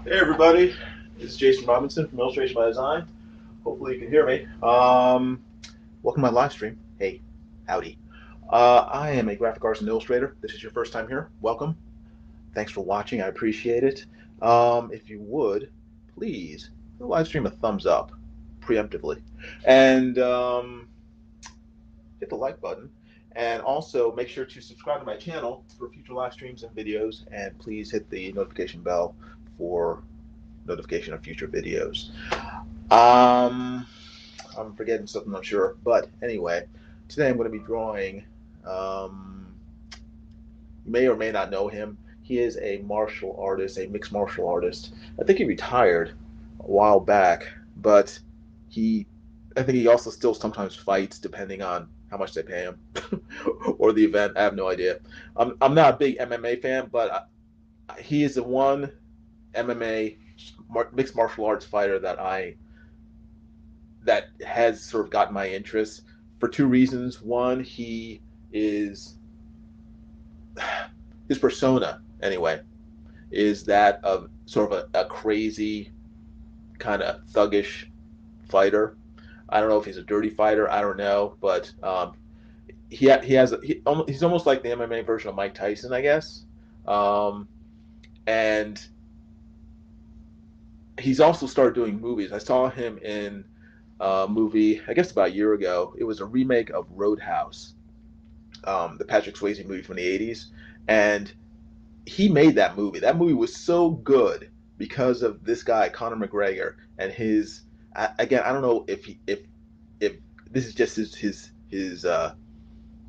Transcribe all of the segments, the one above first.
Hey everybody, this is Jason Robinson from Illustration by Design. Hopefully you can hear me. Welcome to my live stream. Hey, howdy. I am a graphic artist and illustrator. This is your first time here. Welcome. Thanks for watching. I appreciate it. If you would, please give the live stream a thumbs up preemptively, and hit the like button. And also make sure to subscribe to my channel for future live streams and videos. And please hit the notification bell for notification of future videos. Um, I'm forgetting something, I'm sure. But anyway, today I'm going to be drawing. Um, you may or may not know him. He is a martial artist, a mixed martial artist. I think he retired a while back, but he, I think he also still sometimes fights depending on how much they pay him or the event. I have no idea. I'm not a big MMA fan, but he is the one MMA mixed martial arts fighter that has sort of gotten my interest for two reasons. One, he is his persona anyway is that of sort of a crazy kind of thuggish fighter. I don't know if he's a dirty fighter. I don't know, but he's almost like the MMA version of Mike Tyson, I guess. Um, and he's also started doing movies. I saw him in a movie, I guess about a year ago. It was a remake of Roadhouse, the Patrick Swayze movie from the 80s. And he made that movie. That movie was so good because of this guy, Conor McGregor, and his. Again, I don't know if this is just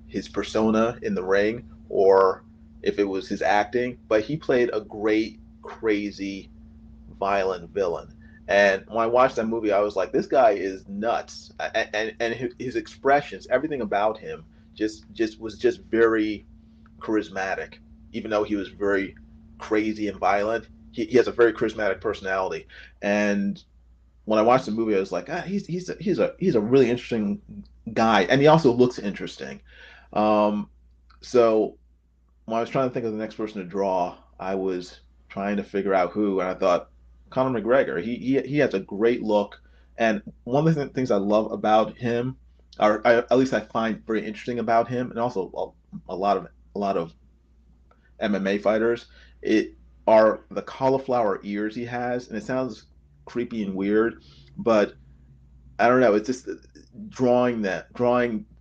his persona in the ring or if it was his acting, but he played a great, crazy, violent villain. And when I watched that movie, I was like, this guy is nuts. And his expressions, everything about him, just was just very charismatic. Even though he was very crazy and violent, he has a very charismatic personality. And when I watched the movie, I was like, he's a really interesting guy, and he also looks interesting. Um, so when I was trying to think of the next person to draw, I was trying to figure out who, and I thought Conor McGregor. He has a great look, and one of the things I love about him, at least I find very interesting about him, and also a lot of MMA fighters, it are the cauliflower ears he has, and it sounds creepy and weird, but I don't know. It's just drawing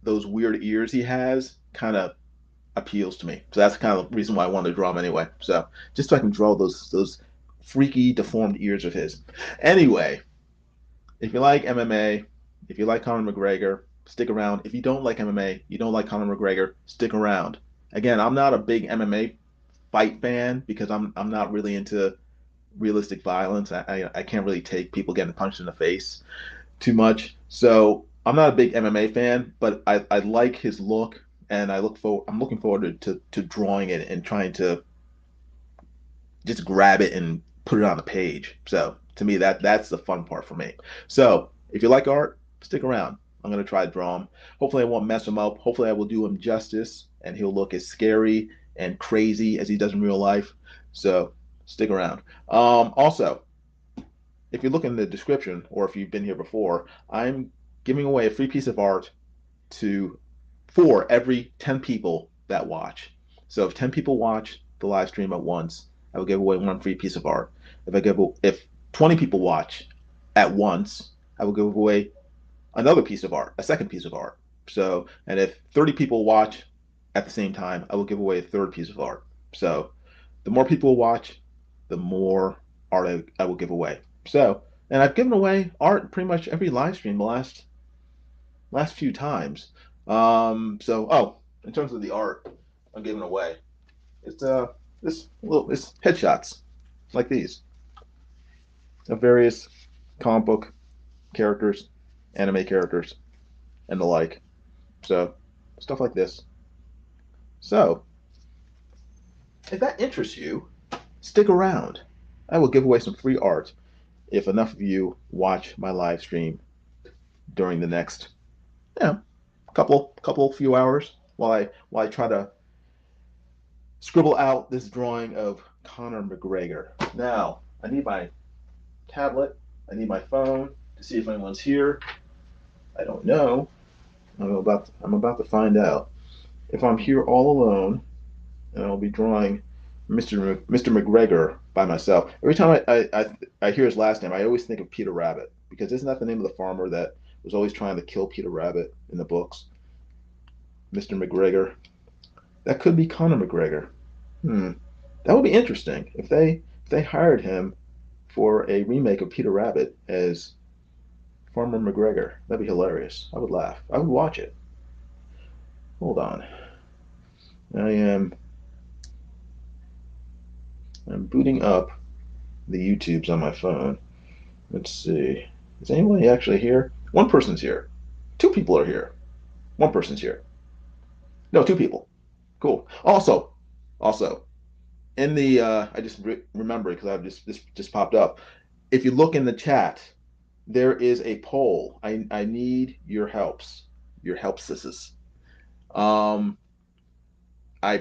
those weird ears he has kind of appeals to me. So that's kind of the reason why I wanted to draw him anyway. So just so I can draw those freaky deformed ears of his. Anyway, if you like MMA, if you like Conor McGregor, stick around. If you don't like MMA, you don't like Conor McGregor, stick around. Again, I'm not a big MMA fight fan because I'm not really into realistic violence. I can't really take people getting punched in the face too much. So I'm not a big MMA fan, but I like his look, and I'm looking forward to drawing it and trying to just grab it and put it on the page. So to me, that's the fun part for me. So if you like art, stick around. I'm gonna try to draw him. Hopefully, I won't mess him up. Hopefully, I will do him justice, and he'll look as scary and crazy as he does in real life. So stick around. Also, if you look in the description, or if you've been here before, I'm giving away a free piece of art to for every 10 people that watch. So if 10 people watch the live stream at once, I will give away one free piece of art. If 20 people watch at once, I will give away another piece of art, a second piece of art. So, and if 30 people watch at the same time, I will give away a third piece of art. So, the more people watch, the more art I will give away. So, and I've given away art pretty much every live stream the last few times. In terms of the art I'm giving away, it's it's headshots like these of various comic book characters, anime characters, and the like. So stuff like this. So if that interests you, stick around. I will give away some free art if enough of you watch my live stream during the next, you know, couple few hours while I try to scribble out this drawing of Conor McGregor. Now, I need my tablet. I need my phone to see if anyone's here. I don't know. I'm about to find out. If I'm here all alone, and I'll be drawing Mr. McGregor by myself. Every time I hear his last name, I always think of Peter Rabbit, because isn't that the name of the farmer that was always trying to kill Peter Rabbit in the books? Mr. McGregor. That could be Conor McGregor. That would be interesting if they hired him for a remake of Peter Rabbit as Farmer McGregor. That'd be hilarious. I would laugh. I would watch it. Hold on. I'm booting up the YouTubes on my phone. Let's see. Is anybody actually here? One person's here. Two people are here. One person's here. No, two people. Cool. Also, in the I just remember because I've just popped up. If you look in the chat, there is a poll. I need your helps. Your helpses. I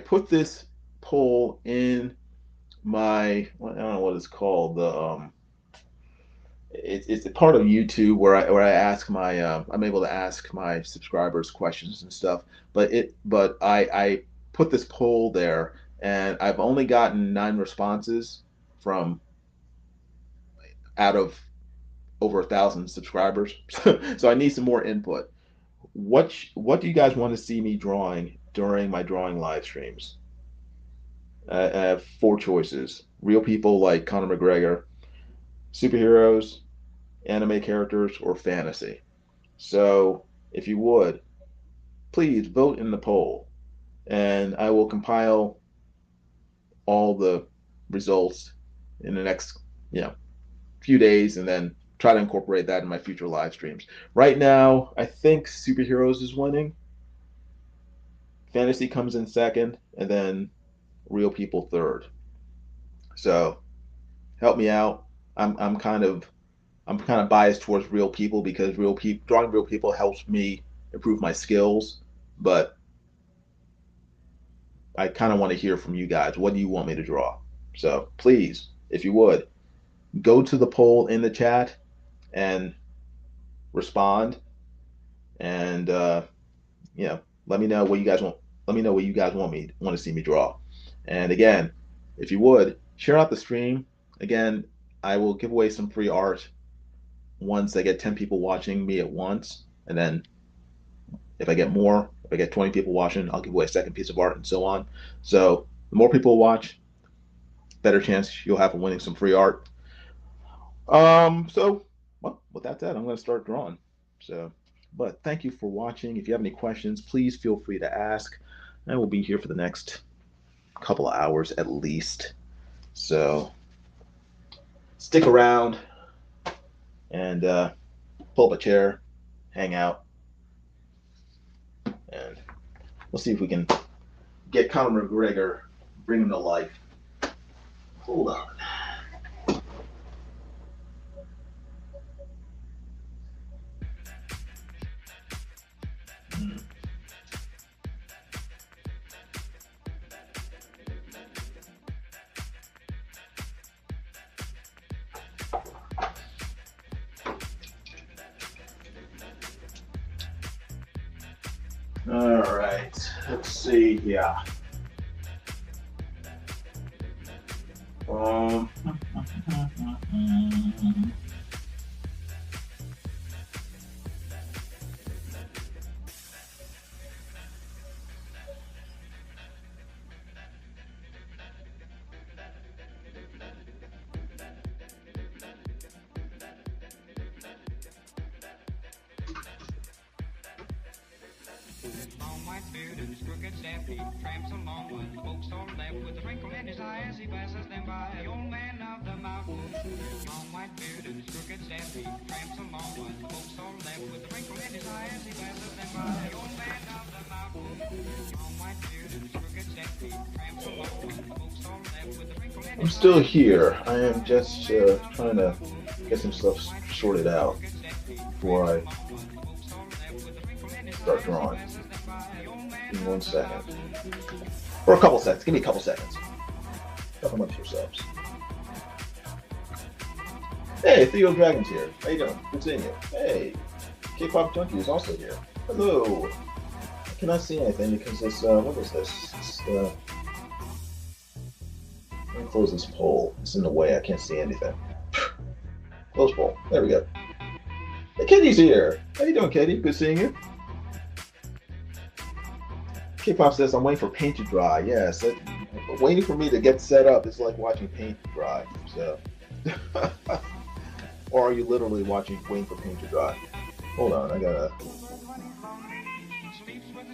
put this poll in my, I don't know what it's called, the it's a part of YouTube where I ask my I'm able to ask my subscribers questions and stuff, but I put this poll there, and I've only gotten 9 responses from out of over 1,000 subscribers. So I need some more input. What do you guys want to see me drawing during my drawing live streams? I have 4 choices: real people like Conor McGregor, superheroes, anime characters, or fantasy. So if you would, please vote in the poll, and I will compile all the results in the next few days, and then try to incorporate that in my future live streams. Right now, I think superheroes is winning. Fantasy comes in second, and then real people third. So help me out. I'm kind of biased towards real people because drawing real people helps me improve my skills, but I kind of want to hear from you guys. What do you want me to draw? So please, if you would, go to the poll in the chat and respond, and let me know what you guys want. Let me know what you guys want to see me draw. And again, if you would, share out the stream. Again, I will give away some free art once I get 10 people watching me at once, and then if I get 20 people watching, I'll give away a second piece of art, and so on. So the more people watch, better chance you'll have of winning some free art. So, well, with that said, I'm going to start drawing. So, but thank you for watching. If you have any questions, please feel free to ask. I will be here for the next couple of hours at least. So stick around and pull up a chair, hang out, and we'll see if we can get Conor McGregor, bring him to life. Hold on. All right, let's see here. Tramps along with folks on left with a wrinkle in his eye as he passes them by. The old man of the mountain, long white beard and his crooked staff. He tramps along with folks on left with a wrinkle in his eye as he passes them by. The old man of the mountain, long white beard and his crooked staff. He tramps along with folks on left with a wrinkle in his eye. I'm still here. I am just trying to get some stuff sorted out before I start drawing. Give me 1 second. Or a couple seconds. Give me a couple seconds. Couple months yourselves. Hey, Theo Dragon's here. How you doing? Good seeing you. Hey, K-pop Junkie is also here. Hello. I cannot see anything because this, what is this? Let me close this poll. It's in the way. I can't see anything. Close poll. There we go. Hey, Katie's here. How you doing, Katie? Good seeing you. K-pop says I'm waiting for paint to dry. Yes, waiting for me to get set up is like watching paint dry. So, or are you literally waiting for paint to dry? Hold on, I gotta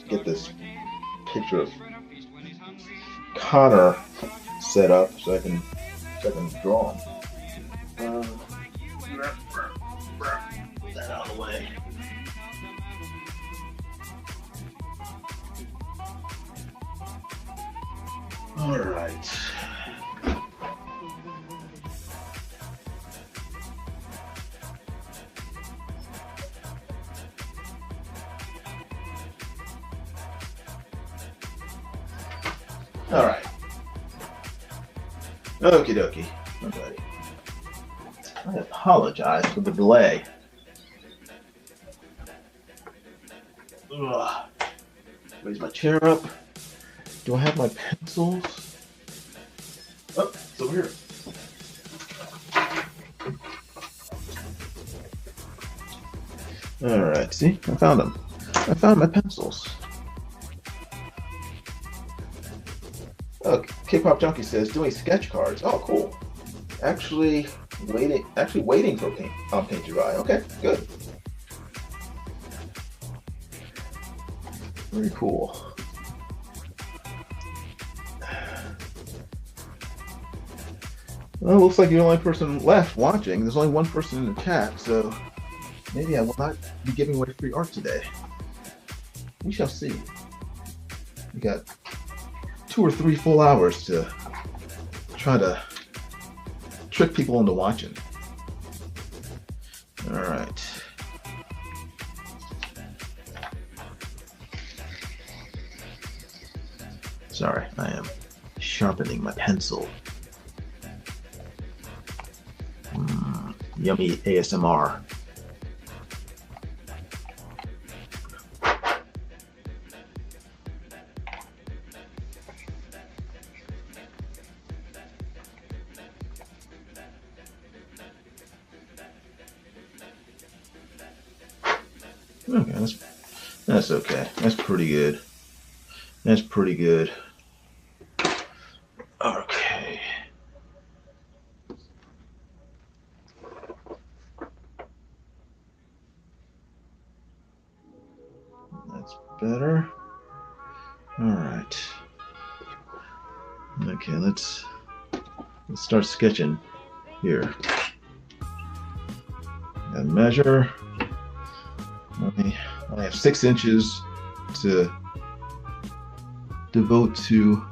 get this picture of Conor set up so I can draw him. Get that out of the way. All right. All right. Okie dokie. I'm ready. I apologize for the delay. Ugh. Raise my chair up. Do I have my pencils? Oh, it's over here. All right, see? I found them. I found my pencils. Oh, K-pop Junkie says doing sketch cards. Oh, cool. Actually waiting for paint to dry. Okay, good. Very cool. Well, it looks like you're the only person left watching. There's only one person in the chat, so maybe I will not be giving away free art today. We shall see. We got 2 or 3 full hours to try to trick people into watching. All right. Sorry, I am sharpening my pencil. Yummy ASMR. Okay, that's okay. That's pretty good. That's pretty good. Okay. That's better. All right. Okay, let's start sketching here. And measure. I have 6 inches to devote to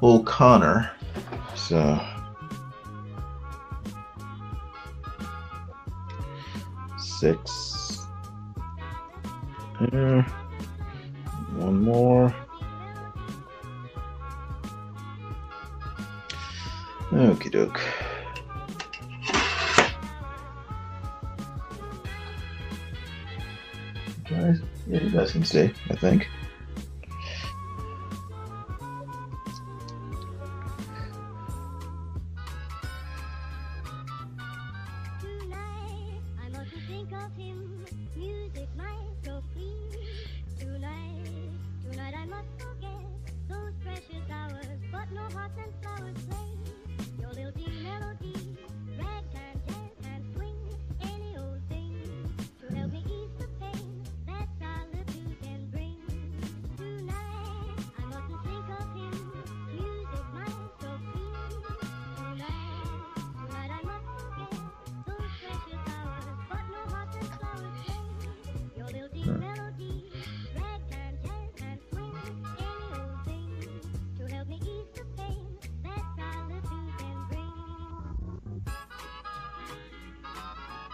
old Conor, so 6 there, 1 more. Okie doke. Guys, yeah, you guys can see, I think.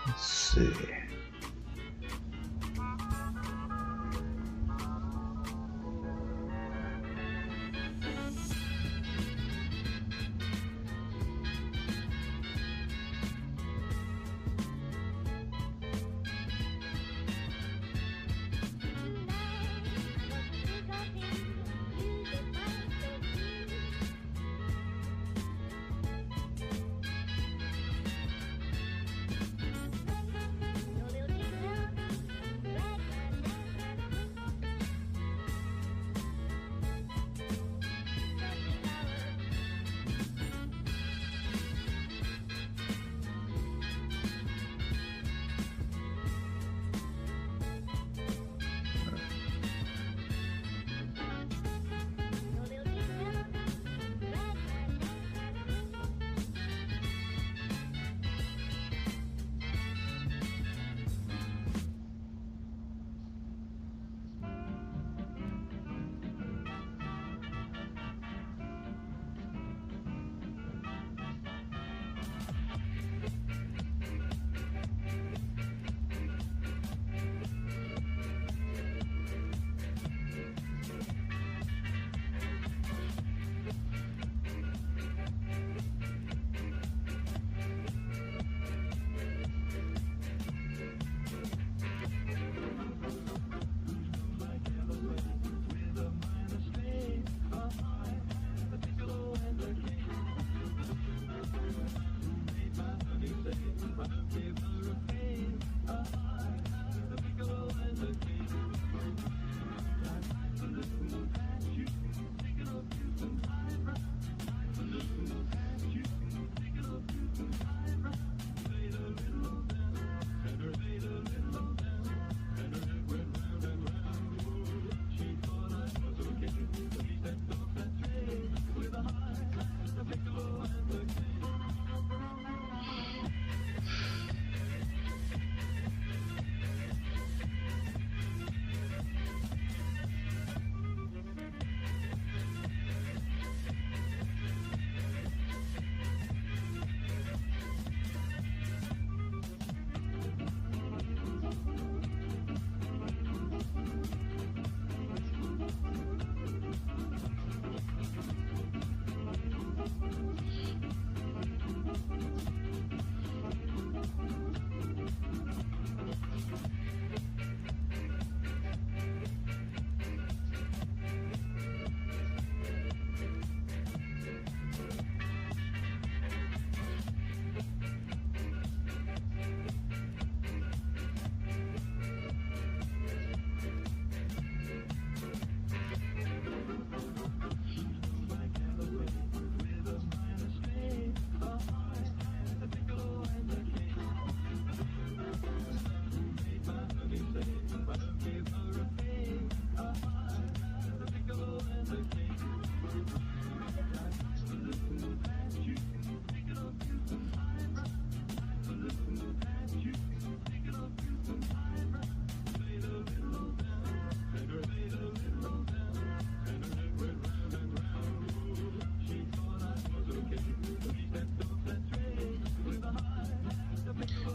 Let's see.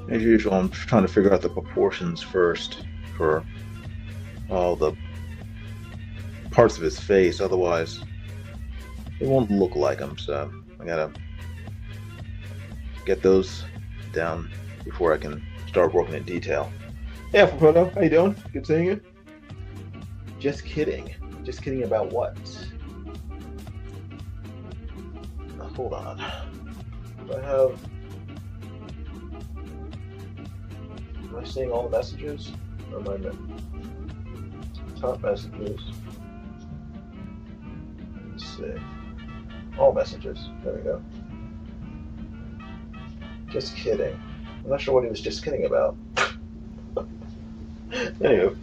As usual, I'm trying to figure out the proportions first for all the parts of his face. Otherwise, it won't look like him. So I gotta get those down before I can start working in detail. Yeah, Frodo, how you doing? Good seeing you. Just kidding. Just kidding about what? Hold on. Do I have? Am I seeing all the messages? Or am I top messages? Let's see. All messages. There we go. Just kidding. I'm not sure what he was just kidding about. Anyway.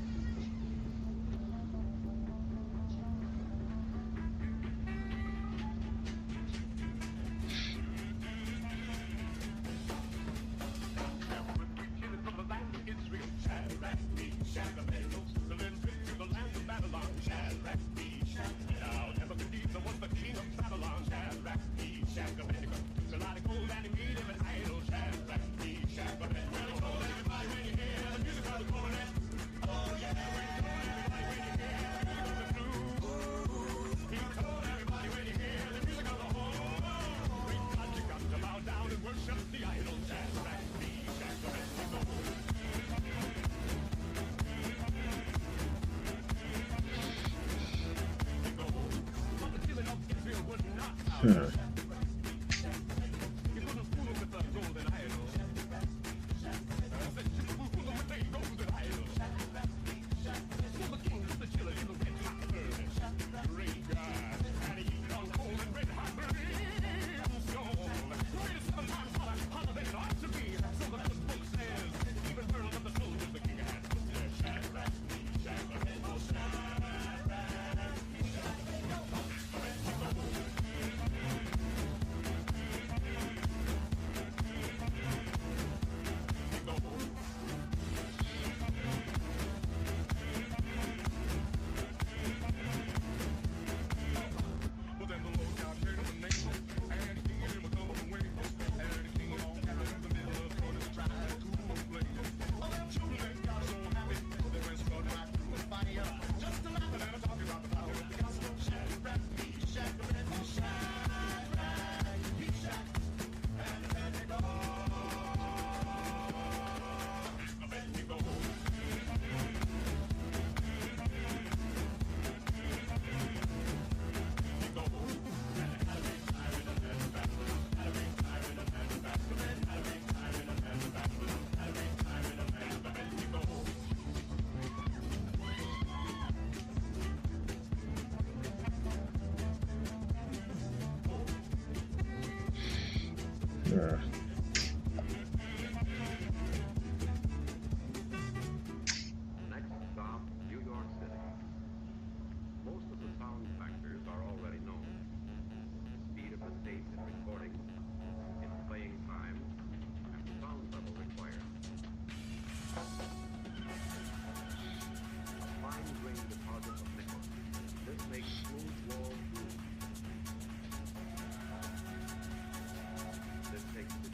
Next stop, New York City. Most of the sound factors are already known. Speed of the tape in recording, its playing time, and sound level required. A fine-grained deposit of nickel. This makes smooth wall groove. This takes the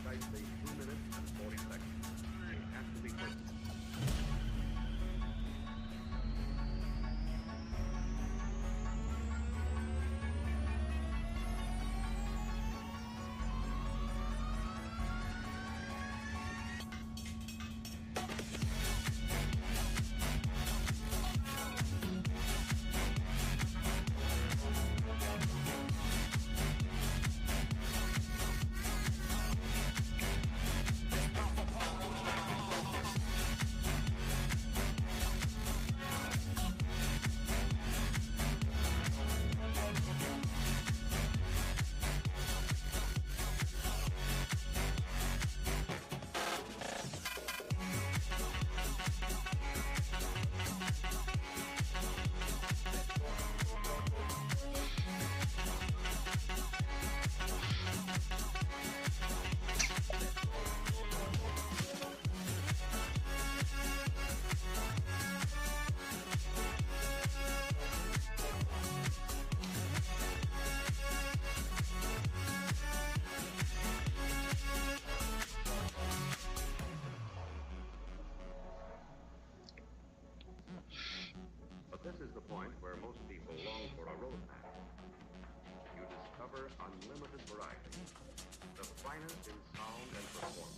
finest in sound and performance.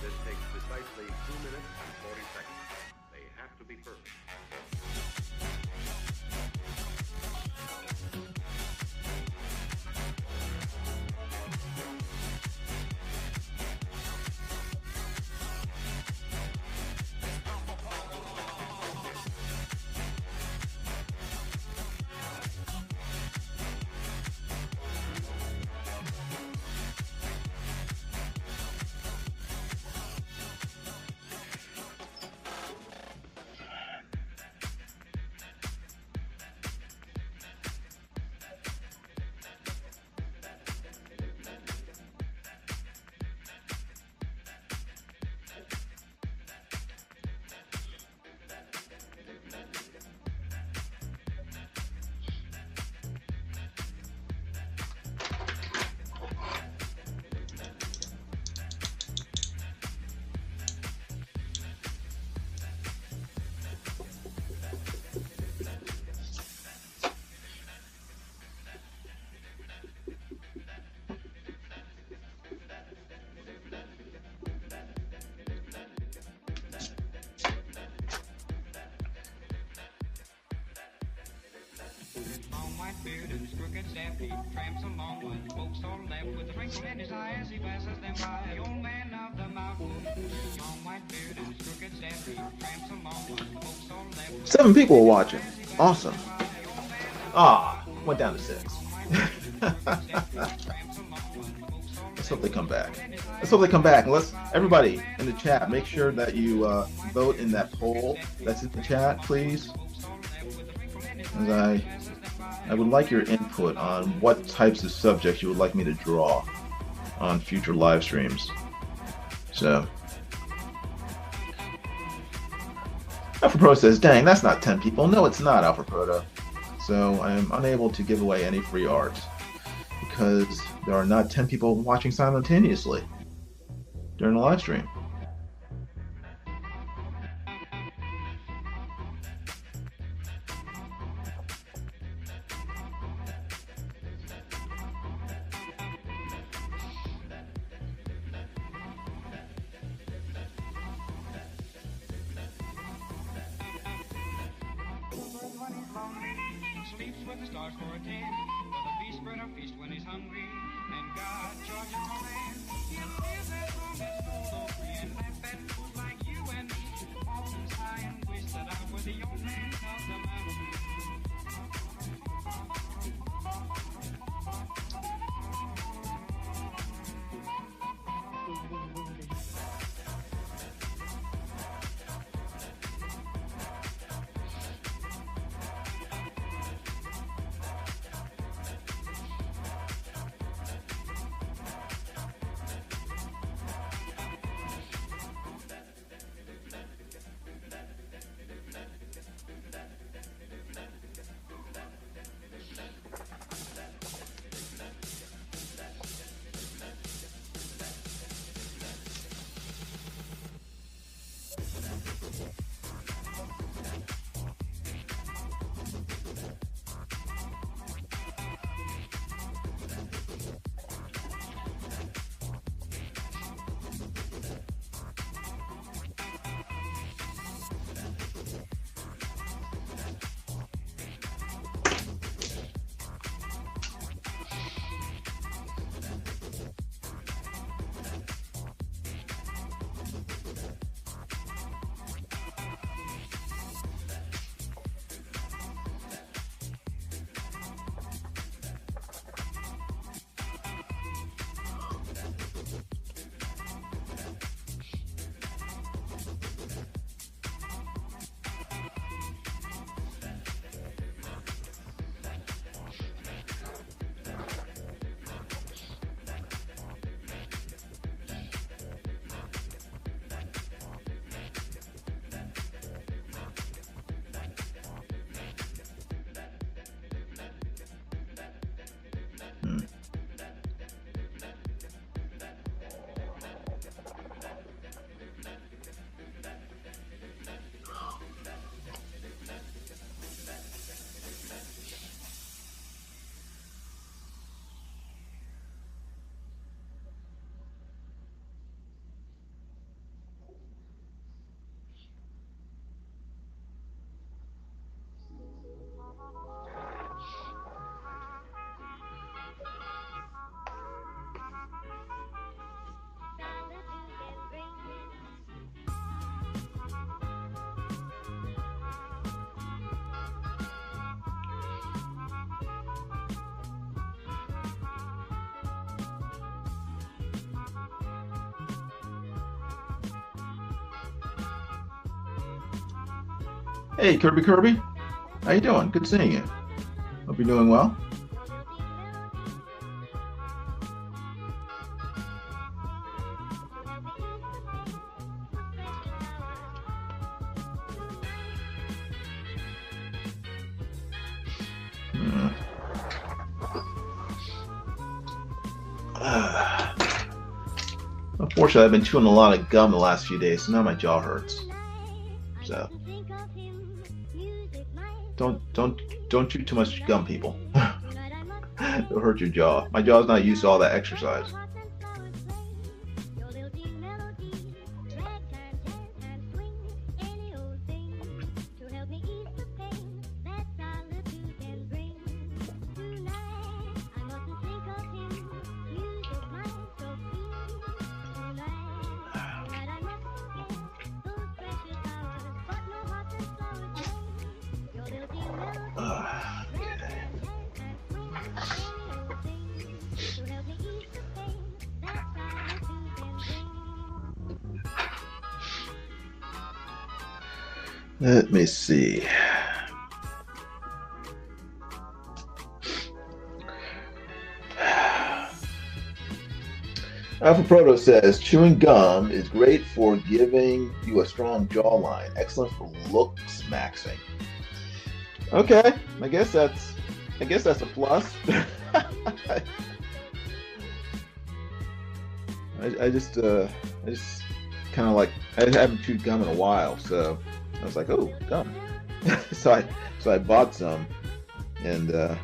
This takes precisely 2 minutes and 40 seconds. They have to be perfect. Beard and his crooked staff, he tramps along with folks on left with a wrinkle in his eye as he passes them by. The old man of the mountain, long white beard and his crooked staff, he tramps along with folks on left with 7 people are watching. Awesome. Went down to 6. Let's hope they come back. Let's hope they come back. And let's, everybody in the chat, make sure that you vote in that poll that's in the chat, please. As I would like your input on what types of subjects you would like me to draw on future live streams. So, Alpha Pro says, dang, that's not 10 people. No, it's not, Alpha Proto. So I am unable to give away any free art because there are not 10 people watching simultaneously during the live stream. sleeps with the stars for a tent. For the beast spread a feast when he's hungry. And God charges no man. He'll live as long as fools are free and laugh at fools like you and me. Often sigh and wish that I were the old man of the mountain. Hey, Kirby. How you doing? Good seeing you. Hope you're doing well. Hmm. Unfortunately, I've been chewing a lot of gum the last few days, so now my jaw hurts. So don't chew too much gum, people. It'll hurt your jaw. My jaw's not used to all that exercise. Let me see. Alpha Proto says chewing gum is great for giving you a strong jawline. Excellent for looks maxing. Okay, I guess that's a plus. I just kind of like I haven't chewed gum in a while, so I was like, oh, gum. so I bought some, and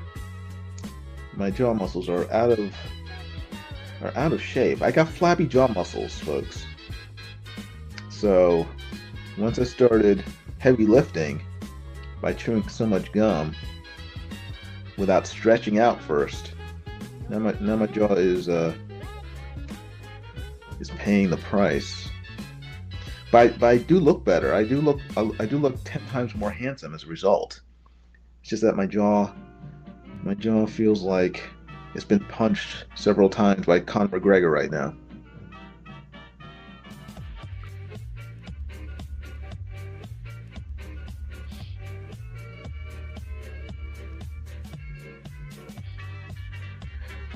my jaw muscles are out of shape. I got flabby jaw muscles, folks. So once I started heavy lifting by chewing so much gum without stretching out first, now my jaw is paying the price. But I do look better. I do look 10 times more handsome as a result. It's just that my jaw feels like it's been punched several times by Conor McGREGOR right now.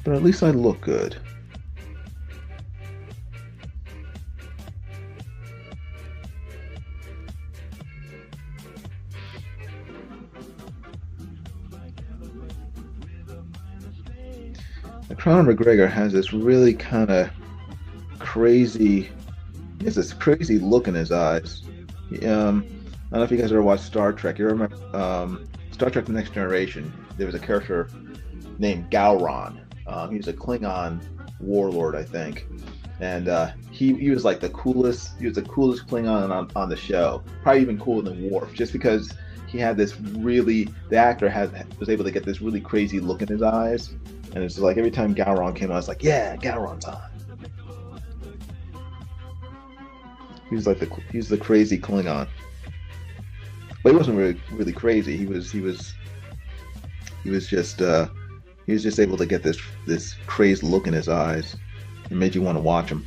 But at least I look good. Conor McGregor has this really kind of crazy, he has this crazy look in his eyes. I don't know if you guys ever watched Star Trek. You remember Star Trek: The Next Generation? There was a character named Gowron. He was a Klingon warlord, I think, and he was like the coolest. He was the coolest Klingon on the show. Probably even cooler than Worf, just because he had this really. The actor was able to get this really crazy look in his eyes. And it's like every time Gowron came out, it's like, yeah, Gowron's on. He's the crazy Klingon. But he wasn't really crazy. He was just able to get this crazed look in his eyes. It made you want to watch him.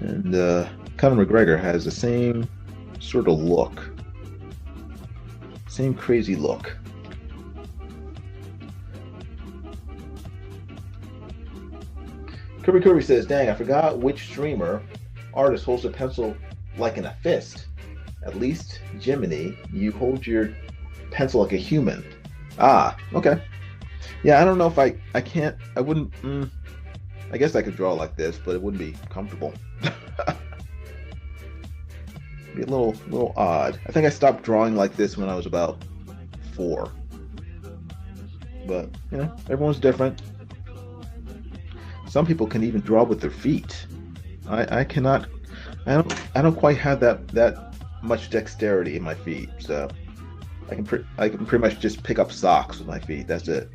And Conor McGregor has the same sort of look. Same crazy look. Kirby says, dang, I forgot which streamer artist holds a pencil like in a fist. At least, Jiminy, you hold your pencil like a human. Ah, okay. Yeah, I don't know if I wouldn't, I guess I could draw like this, but it wouldn't be comfortable. Be a little odd. I think I stopped drawing like this when I was about 4. But everyone's different. Some people can even draw with their feet. I cannot. I don't quite have that much dexterity in my feet. So I can pretty much just pick up socks with my feet. That's it.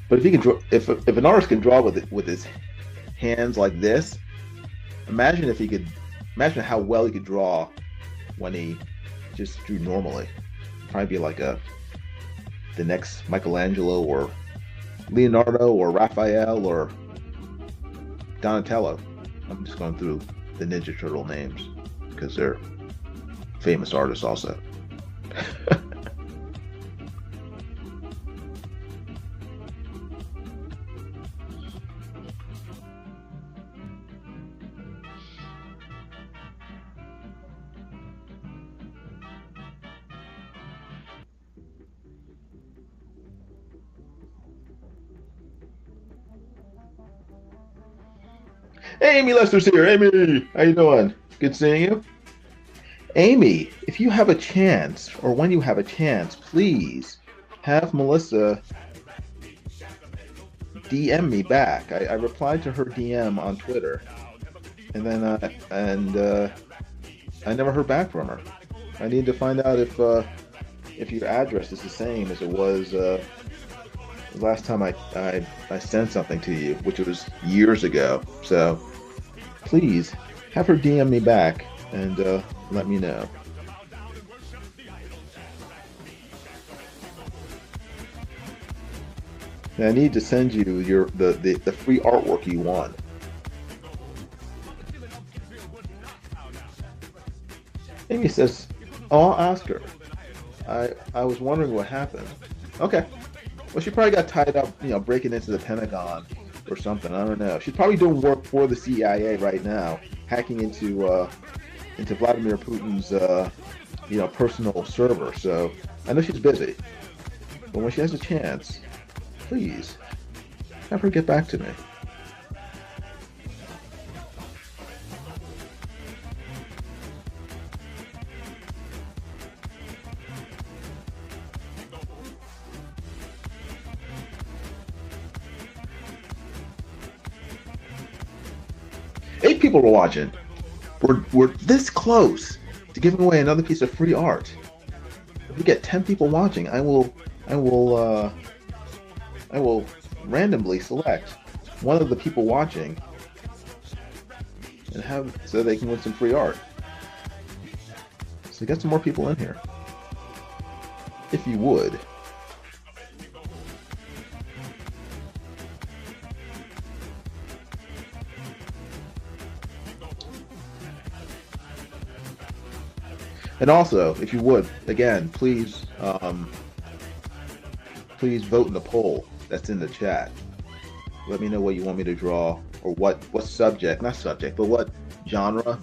But if he can draw, if an artist can draw with his hands like this, imagine if he could, imagine how well he could draw when he just drew normally. Probably be like the next Michelangelo or Leonardo or Raphael or Donatello. I'm just going through the Ninja Turtle names because they're famous artists also. Hey, Amy Lester's here. Amy, how you doing? Good seeing you. Amy, if you have a chance, or when you have a chance, please have Melissa DM me back. I replied to her DM on Twitter, and then I never heard back from her. I need to find out if your address is the same as it was last time I sent something to you, which was years ago. So please have her DM me back and let me know. And I need to send you the free artwork you want. Amy says, "Oh, I'll ask her. I was wondering what happened." Okay. Well, she probably got tied up, breaking into the Pentagon or something. I don't know. She's probably doing work for the CIA right now, hacking into Vladimir Putin's personal server. So I know she's busy, but when she has a chance, please have her get back to me. Eight people are watching. We're this close to giving away another piece of free art. If we get 10 people watching, I will randomly select one of the people watching and have so they can win some free art. So get some more people in here, if you would. And also, if you would, again, please vote in the poll that's in the chat. Let me know what you want me to draw, or what subject, not subject, but what genre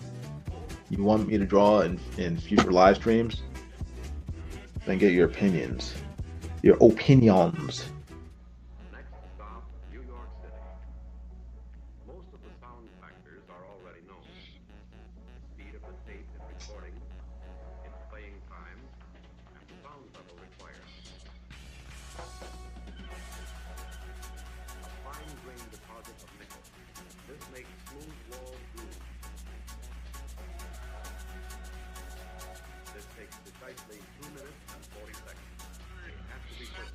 you want me to draw in future live streams. Then get your opinions. Your opinions. Next stop, New York City. Most of the sound factors are already known. Speed of the tape in recording, its playing time, and the sound level required. A fine-grained deposit of nickel. This makes smooth wall grooves. This takes precisely 2 minutes and 40 seconds. It has to be perfect.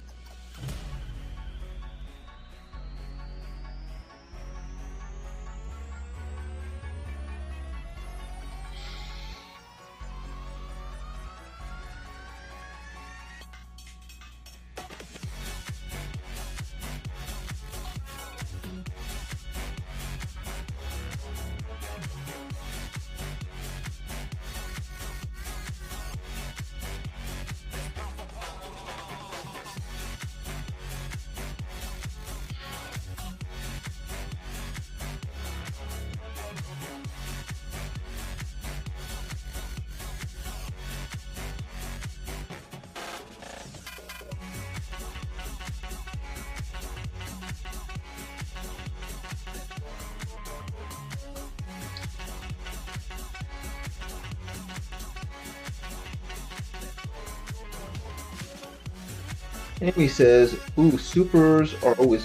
Amy says, "Ooh, supers are always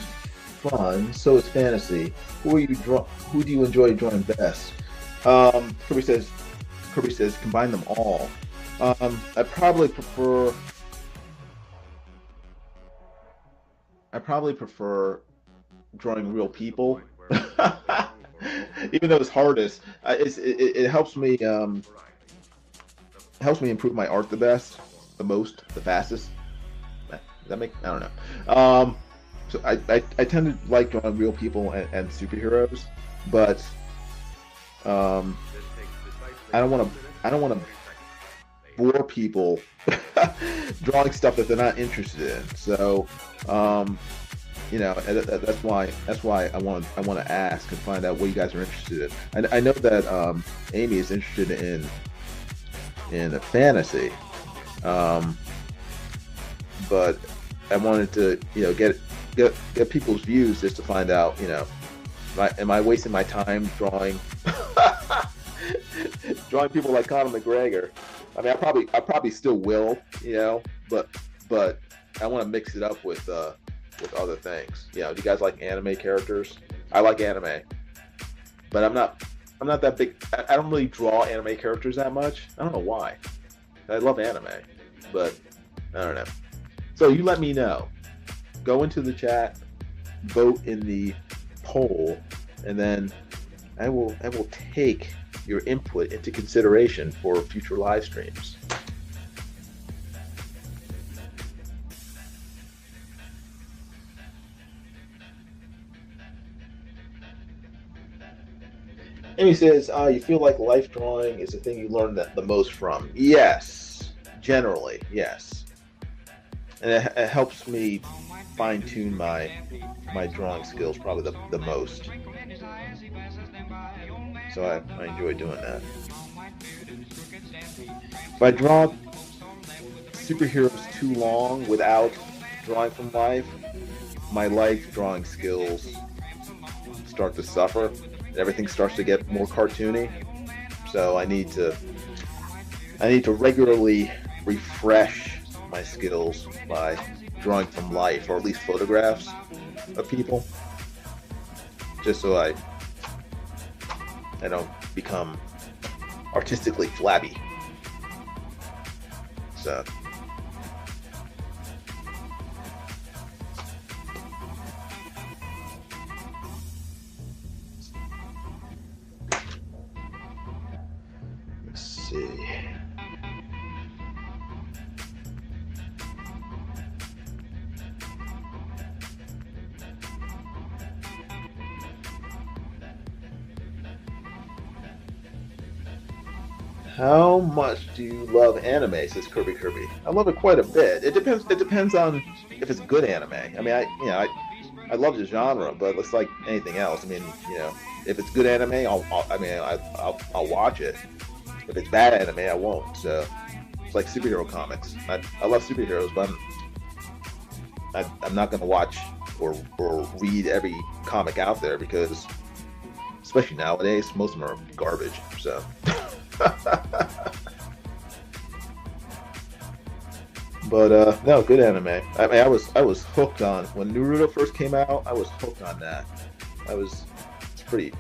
fun. So is fantasy. Who do you enjoy drawing best?" Kirby says, combine them all. I probably prefer. I probably prefer drawing real This is the people, point where they long for both even though it's hardest. It variety. helps me improve my art the best, the most, the fastest. Does that make, I don't know. So I tend to like drawing real people and superheroes, but um, This takes precisely I don't want 2 to minutes I don't want and to 30 seconds. bore people drawing stuff that they're not interested in. So that's why I want to ask and find out what you guys are interested in. I know that Amy is interested in a fantasy, um, but I wanted to get people's views just to find out, am I wasting my time drawing drawing people like Conor McGregor? I mean, I probably still will, but I want to mix it up with other things. Do you guys like anime characters? I like anime, but I'm not that big. I don't really draw anime characters that much. I don't know why. I love anime, but I don't know. So you let me know. Go into the chat, vote in the poll, and then I will take your input into consideration for future live streams. Amy says, you feel like life drawing is the thing you learn the most from. Yes, generally, yes. And it helps me fine tune my drawing skills probably the most. So I enjoy doing that. If I draw superheroes too long without drawing from life, my life drawing skills start to suffer. Everything starts to get more cartoony. So I need to regularly refresh my skills by drawing from life, or at least photographs of people, just so I don't become artistically flabby. So let's see. How much do you love anime? Says Kirby. I love it quite a bit. It depends. It depends on if it's good anime. I mean, I love the genre, but it's like anything else. I mean, if it's good anime, I'll watch it. If it's bad anime, I won't. So it's like superhero comics. I love superheroes, but I'm not going to watch or read every comic out there, because especially nowadays, most of them are garbage. So. But no, good anime. I mean, I was hooked on when Naruto first came out. I was hooked on that. It's pretty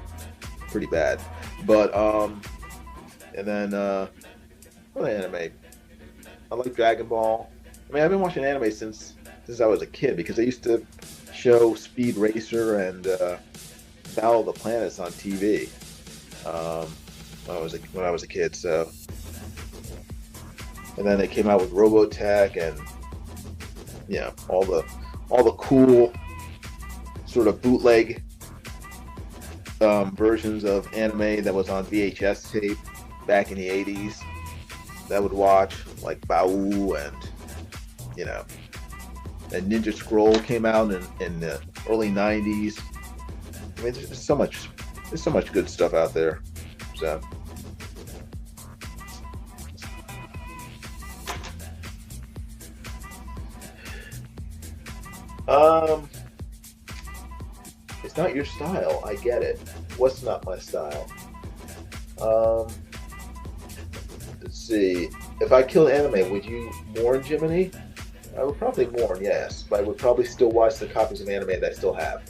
bad. But and then what anime? I like Dragon Ball. I mean, I've been watching anime since I was a kid, because they used to show Speed Racer and Battle of the Planets on TV. When I was a kid. So, and then they came out with Robotech and all the cool sort of bootleg versions of anime that was on VHS tape back in the 80s that I would watch, like Bau and and Ninja Scroll came out in the early 90s. I mean, there's so much good stuff out there. So it's not your style. I get it. What's not my style? Let's see. If I killed anime, would you mourn, Jiminy? I would probably mourn, yes, but I would probably still watch the copies of anime that I still have.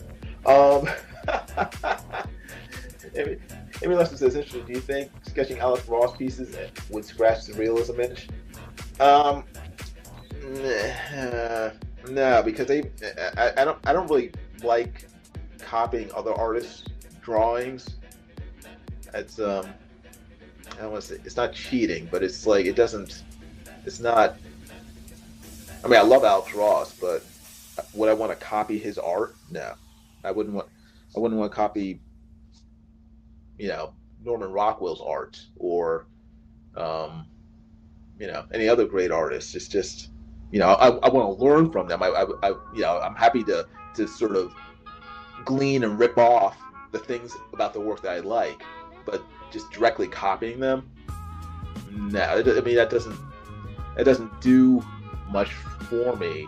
Amy Lester says, interesting. Do you think sketching Alex Ross pieces would scratch the realism itch? No, because I don't really like copying other artists' drawings. It's I don't want to say it's not cheating, but it's like it's not. I mean, I love Alex Ross, but would I want to copy his art? No, I wouldn't want. I wouldn't want to copy, Norman Rockwell's art or, um, any other great artists. It's just, I want to learn from them. I'm happy to sort of glean and rip off the things about the work that I like, but just directly copying them, no. I mean, that doesn't do much for me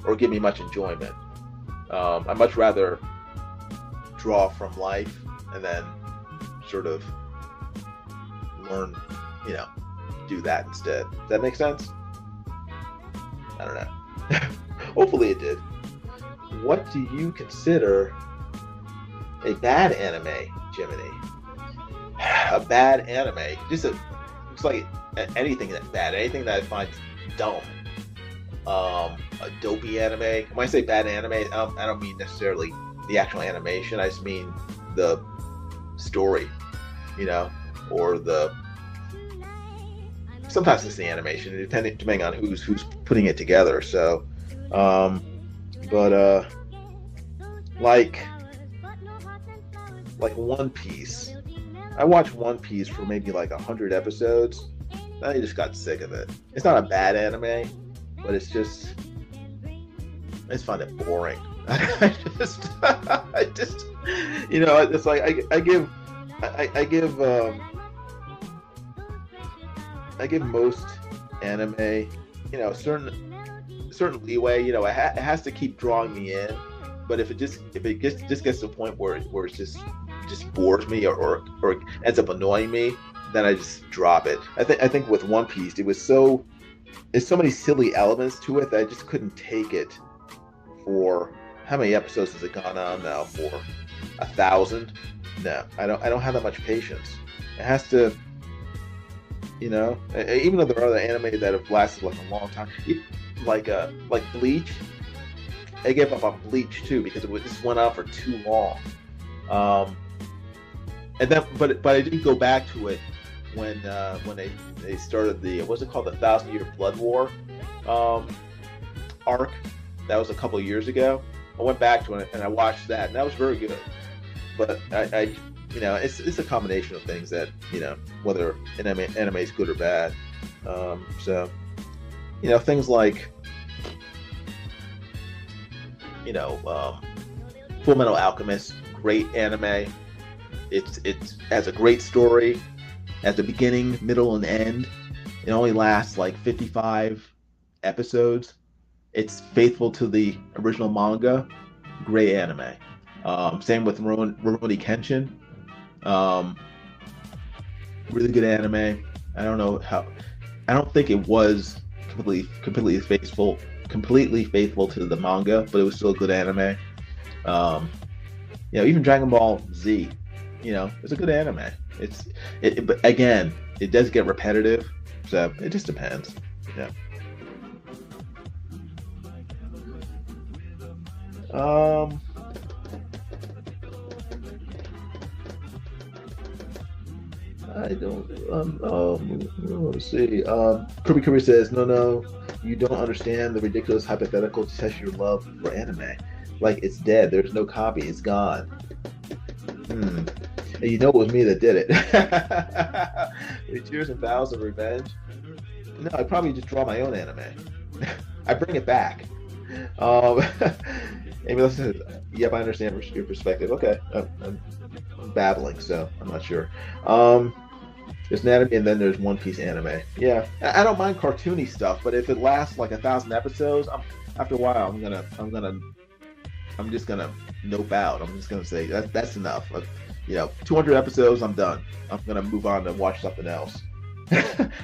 or give me much enjoyment. I much rather draw from life and then sort of learn, do that instead. Does that make sense? I don't know. Hopefully it did. What do you consider a bad anime, Jiminy? A bad anime? Looks like anything that's bad, anything that I find dumb. A dopey anime. When I say bad anime, I don't mean necessarily the actual animation. I just mean the story, or sometimes it's the animation, depending on who's putting it together. So, but like One Piece. I watched One Piece for maybe like 100 episodes. Then I just got sick of it. It's not a bad anime, but I just find it boring. I just, it's like I give most anime, certain leeway. It has to keep drawing me in. But if it just gets to a point where it just bores me or ends up annoying me, then I just drop it. I think with One Piece, there's so many silly elements to it that I just couldn't take it. For how many episodes has it gone on now? For 1,000? No, I don't have that much patience. It has to, even though there are other anime that have lasted like a long time, like Bleach. I gave up on Bleach too because it just went on for too long. And then, but I did go back to it when they started what's it called, the 1,000-Year Blood War arc. That was a couple of years ago. I went back to it and I watched that, and that was very good. But I it's a combination of things that, whether anime is good or bad. So, things like, Full Metal Alchemist, great anime. It has a great story at the beginning, middle, and end. It only lasts like 55 episodes. It's faithful to the original manga. Great anime. Same with Rurouni Kenshin. Really good anime. I don't think it was completely faithful to the manga, but it was still a good anime. Even Dragon Ball Z, it's a good anime. But again, it does get repetitive, so it just depends. Yeah. I don't. Let's see. Kirby says, no, you don't understand the ridiculous hypothetical to test your love for anime. Like, it's dead. There's no copy. It's gone. And it was me that did it. Tears and Vows of Revenge. No, I probably just draw my own anime. I bring it back. Amy says, yep, I understand your perspective. Okay, I'm babbling, so I'm not sure. There's an anime, and then there's One Piece anime. Yeah, I don't mind cartoony stuff, but if it lasts like 1,000 episodes, after a while, I'm just gonna nope out. I'm just gonna say that's enough. 200 episodes, I'm done. I'm gonna move on to watch something else.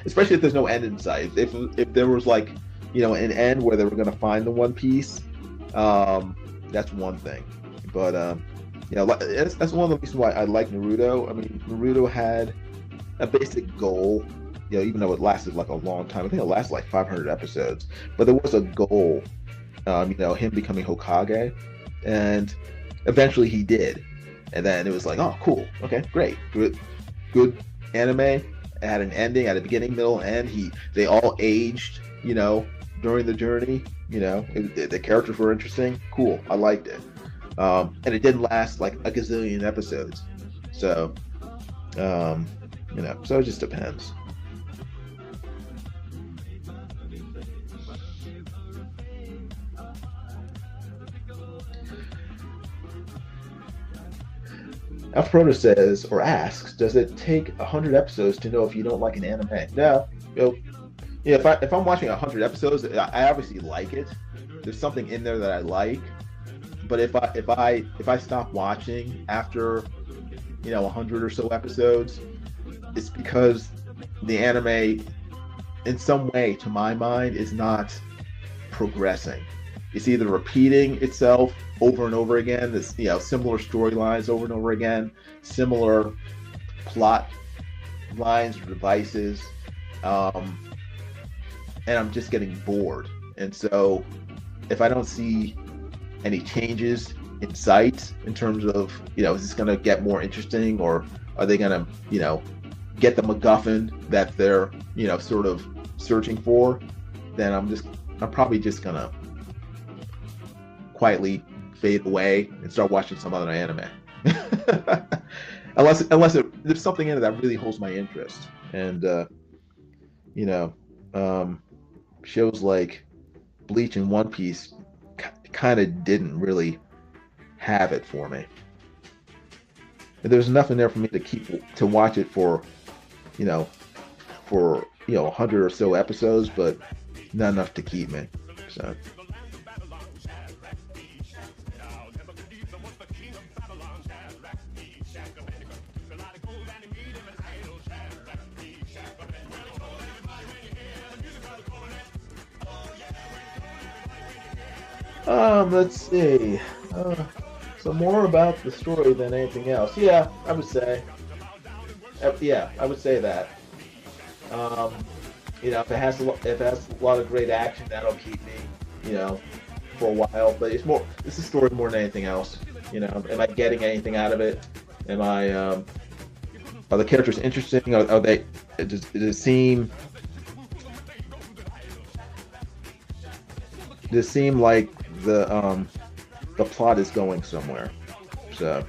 Especially if there's no end in sight. If there was like, an end where they were gonna find the One Piece, that's one thing. But that's one of the reasons why I like Naruto. I mean, Naruto had a basic goal, even though it lasted like a long time. I think it lasted like 500 episodes, but there was a goal him becoming Hokage, and eventually he did, and then it was like, oh, cool, okay, great, good anime. It had an ending, had a beginning, middle, and end. They all aged, during the journey. The characters were interesting, cool, I liked it, and it didn't last like a gazillion episodes, so so it just depends. Alfredo says or asks, does it take 100 episodes to know if you don't like an anime? No. If I'm watching 100 episodes, I obviously like it. There's something in there that I like. But if I stop watching after 100 or so episodes, it's because the anime, in some way, to my mind, is not progressing. It's either repeating itself over and over again, this similar storylines over and over again, similar plot lines or devices, and I'm just getting bored. And so if I don't see any changes in sight in terms of is this going to get more interesting, or are they going to get the MacGuffin that they're sort of searching for, then I'm probably just gonna quietly fade away and start watching some other anime. unless there's something in it that really holds my interest, and shows like Bleach and One Piece kind of didn't really have it for me. And there's enough in there for me to watch it for 100 or so episodes, but not enough to keep me. So let's see. So more about the story than anything else. Yeah, I would say. Yeah, I would say that. If it has a lot of great action, that'll keep me, for a while. But it's a story more than anything else. Am I getting anything out of it? Are the characters interesting? Are they? Does it seem like the plot is going somewhere? So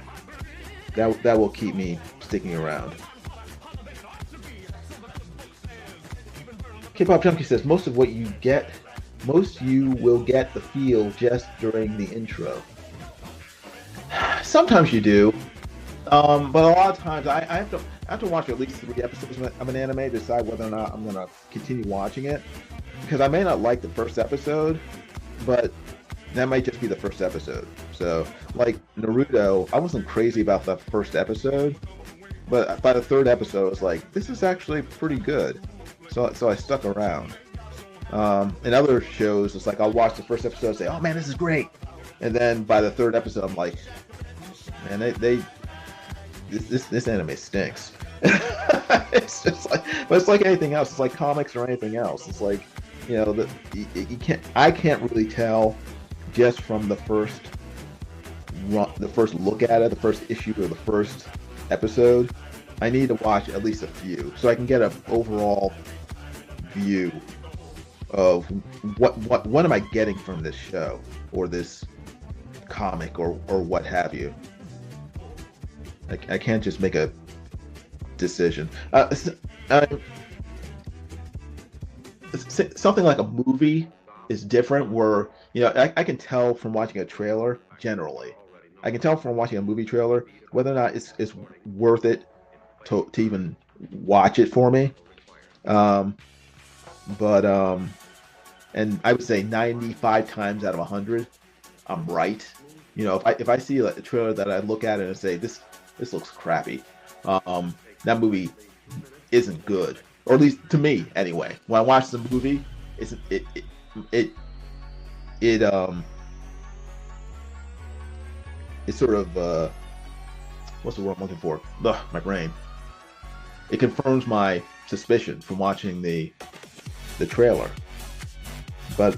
that will keep me sticking around. K-Pop Junkie says most you will get the feel just during the intro. Sometimes you do, but a lot of times I have to watch at least 3 episodes of an anime to decide whether or not I'm gonna continue watching it, because I may not like the first episode, but that might just be the first episode. So like Naruto, I wasn't crazy about the first episode, but by the 3rd episode I was like, this is actually pretty good. So I stuck around. In other shows, it's like I'll watch the first episode and say, oh man, this is great. And then by the 3rd episode, I'm like, man, this anime stinks. It's just like, but it's like anything else. It's like comics or anything else. It's like, I can't really tell just from the first look at it, the first issue or the first episode. I need to watch at least a few so I can get an overall view of what am I getting from this show or this comic or what have you. I can't just make a decision. Something like a movie is different, where I can tell from watching a trailer. Generally, I can tell from watching a movie trailer whether or not it's worth it to even watch it for me. And I would say 95 times out of 100, I'm right. If I see like a trailer that I look at it and say this looks crappy, that movie isn't good, or at least to me anyway. When I watch the movie, it's sort of what's the word I'm looking for? Ugh, my brain. It confirms my suspicion from watching the trailer. But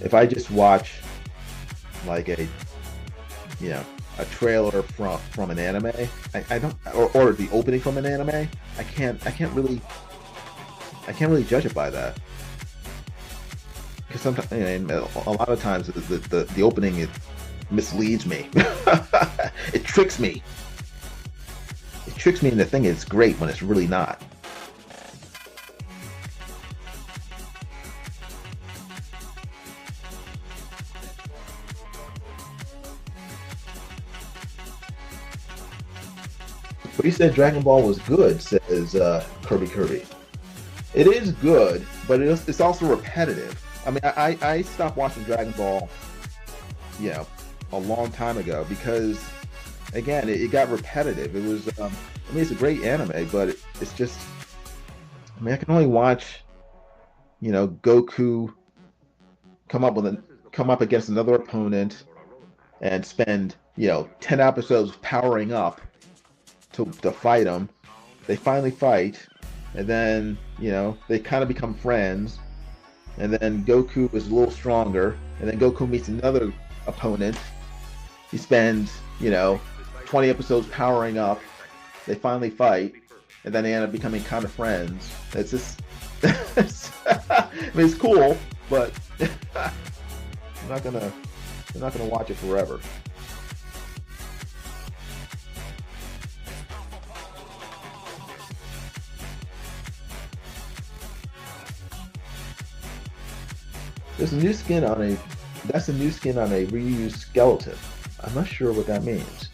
if I just watch like a, you know, a trailer from an anime, I don't, or the opening from an anime, I can't really judge it by that. Because sometimes, you know, a lot of times the opening, it misleads me. It tricks me. It tricks me into thinking it's great when it's really not. But he said Dragon Ball was good, says Kirby. It is good, but it's also repetitive. I mean, I stopped watching Dragon Ball, you know, a long time ago because, again, it got repetitive. It was, I mean, it's a great anime, but it's just, I mean, I can only watch, you know, Goku come up against another opponent and spend, you know, 10 episodes powering up to fight him. They finally fight, and then, you know, they kind of become friends, and then Goku is a little stronger, and then Goku meets another opponent. He spends, you know, 20 episodes powering up. They finally fight, and then they end up becoming kind of friends. It's just, I mean, it's cool, but I'm not gonna watch it forever. There's a new skin on a That's a new skin on a reused skeleton. I'm not sure what that means.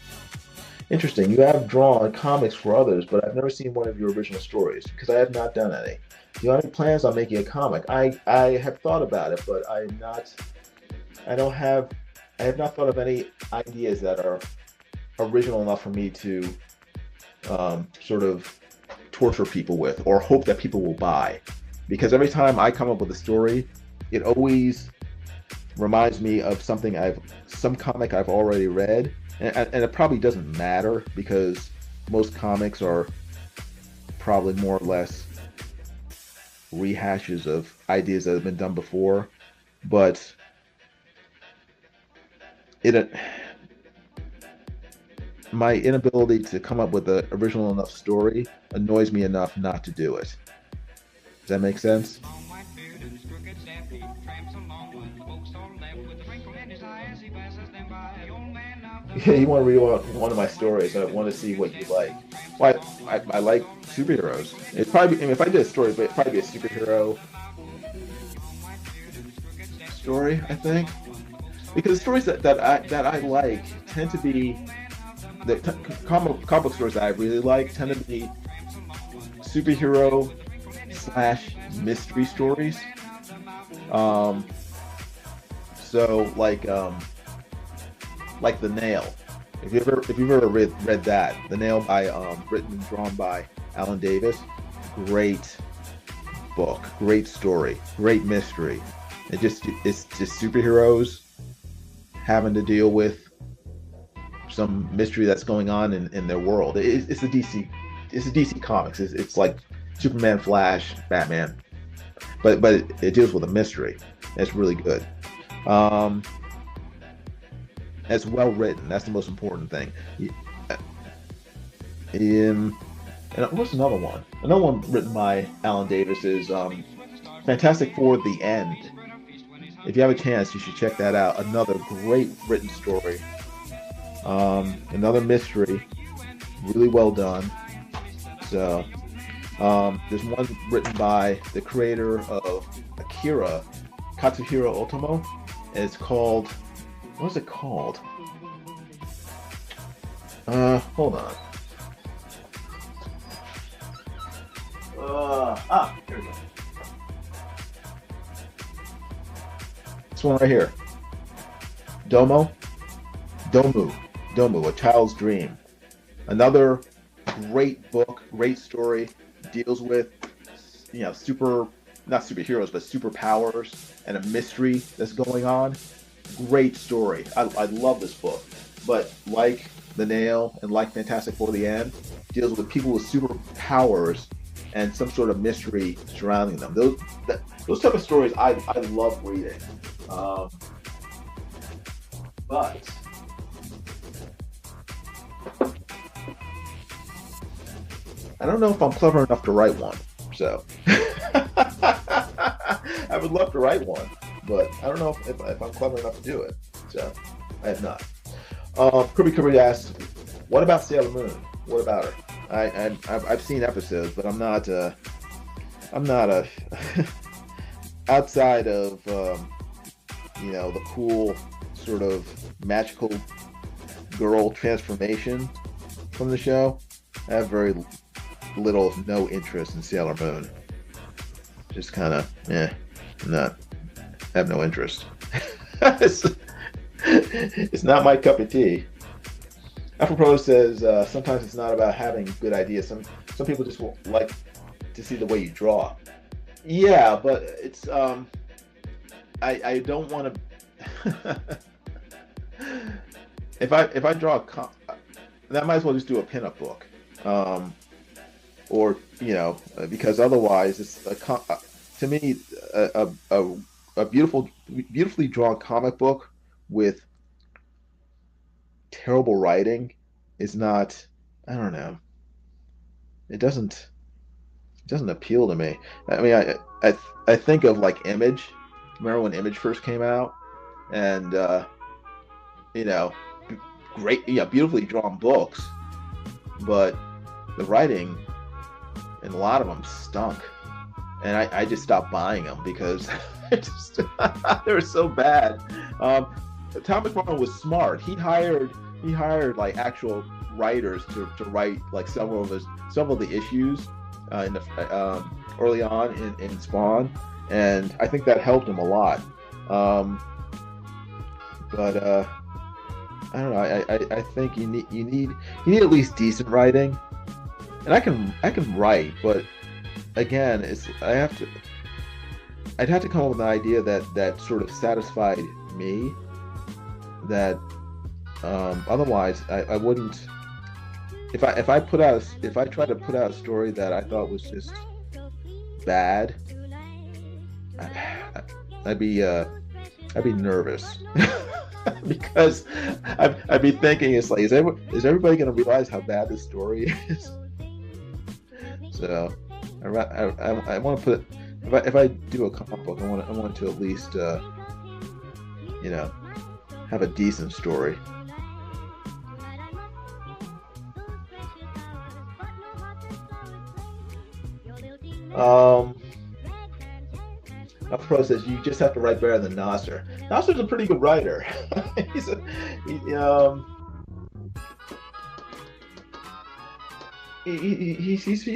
Interesting. You have drawn comics for others, but I've never seen one of your original stories because I have not done any. Do you have any plans on making a comic? I have thought about it, but I have not thought of any ideas that are original enough for me to sort of torture people with or hope that people will buy. Because every time I come up with a story, it always reminds me of some comic I've already read, and it probably doesn't matter because most comics are probably more or less rehashes of ideas that have been done before, but my inability to come up with an original enough story annoys me enough not to do it. Does that make sense? Yeah, you want to read one of my stories. I want to see what you like. Well, I like superheroes. It'd probably be, I mean, if I did a story, but it'd probably be a superhero story, I think. Because the stories that I like tend to be comic book stories that I really like tend to be superhero / mystery stories. So like The Nail. If you've ever read that, The Nail by written and drawn by Alan Davis, great book, great story, great mystery. It's just superheroes having to deal with some mystery that's going on in their world. It's a DC Comics. It's like Superman, Flash, Batman, but it deals with a mystery. It's really good. It's well written. That's the most important thing. And what's another one? Another one written by Alan Davis is Fantastic Four: The End. If you have a chance, you should check that out. Another great written story. Another mystery. Really well done. So there's one written by the creator of Akira, Katsuhiro Otomo. And it's called, what is it called? Hold on. Here we go. This one right here. Domu, A Child's Dream. Another great book, great story. Deals with, not superheroes, but superpowers and a mystery that's going on. Great story. I love this book. But like The Nail and like Fantastic Four: The End, deals with people with superpowers and some sort of mystery surrounding them. Those type of stories I love reading. But I don't know if I'm clever enough to write one. So I would love to write one, but I don't know if I'm clever enough to do it. So I have not. Kirby asks, what about Sailor Moon? What about her? I've seen episodes, but I'm not a outside of the cool sort of magical girl transformation from the show. I have very little, if no interest in Sailor Moon. Just kind of, I have no interest. It's not my cup of tea. Afropro says sometimes it's not about having good ideas. Some people just like to see the way you draw. Yeah, but it's I don't want to. If I draw that might as well just do a pinup book, or because otherwise it's to me a beautifully drawn comic book with terrible writing is not, I don't know, it doesn't appeal to me. I mean, I think of like Image. Remember when Image first came out, and great, beautifully drawn books, but the writing and a lot of them stunk, and I just stopped buying them because they were so bad. Tom McFarlane was smart. He hired like actual writers to write like several of the issues early on in Spawn, and I think that helped him a lot. But I don't know. I think you need at least decent writing, and I can write, but again, I'd have to come up with an idea that sort of satisfied me. That otherwise I wouldn't. If I tried to put out a story that I thought was just bad, I'd be nervous because I'd be thinking, it's like, is everybody going to realize how bad this story is? So I want to put, if I do a comic book, I want to at least have a decent story. Pro says you just have to write better than Nasser. Nasser's a pretty good writer. he's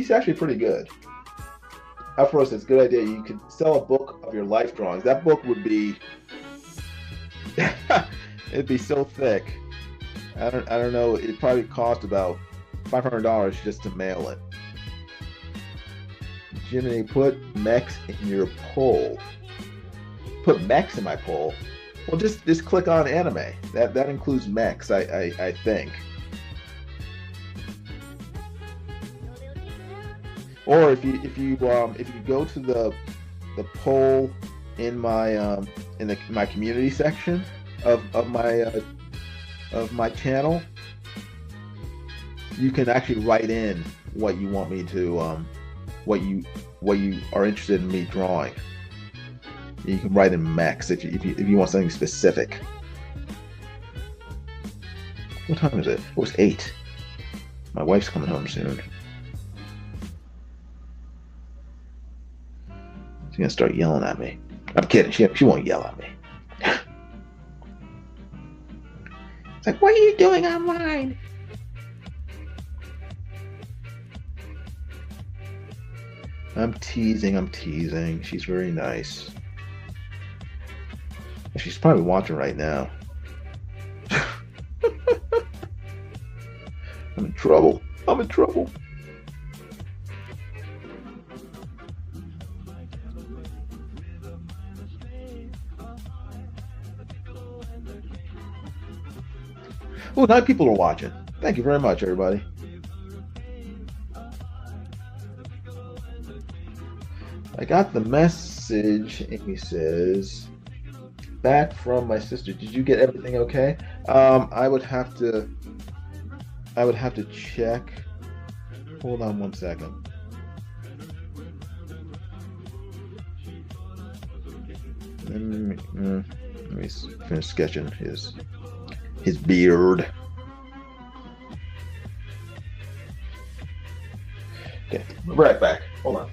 actually pretty good. Afro says, good idea. You could sell a book of your life drawings. That book would be it'd be so thick. I don't know. It'd probably cost about $500 just to mail it. Jiminy, put mechs in your poll. Put mechs in my poll? Well, just click on anime. That includes mechs, I think. Or if you go to the poll in my my community section of my channel, you can actually write in what you want me to what you are interested in me drawing. You can write in mechs if you want something specific. What time is it? It was 8. My wife's coming home soon. She's gonna start yelling at me. I'm kidding. She won't yell at me. It's like, what are you doing online? I'm teasing. She's very nice. She's probably watching right now. I'm in trouble. Oh, 9 people are watching. Thank you very much, everybody. I got the message. Amy says, back from my sister. Did you get everything okay? I would have to. I would have to check. Hold on one second. Let me finish sketching his beard. Okay, we'll be right back. Hold on.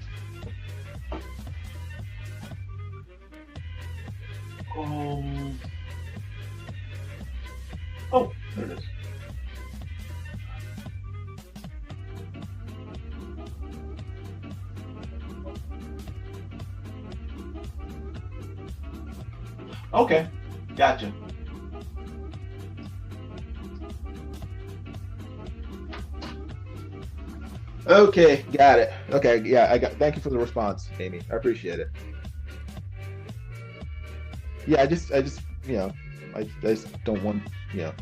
Oh, there it is. Okay, gotcha. Okay, got it. Okay, yeah, I got. Thank you for the response, Amy. I appreciate it. Yeah, I just don't want, you know,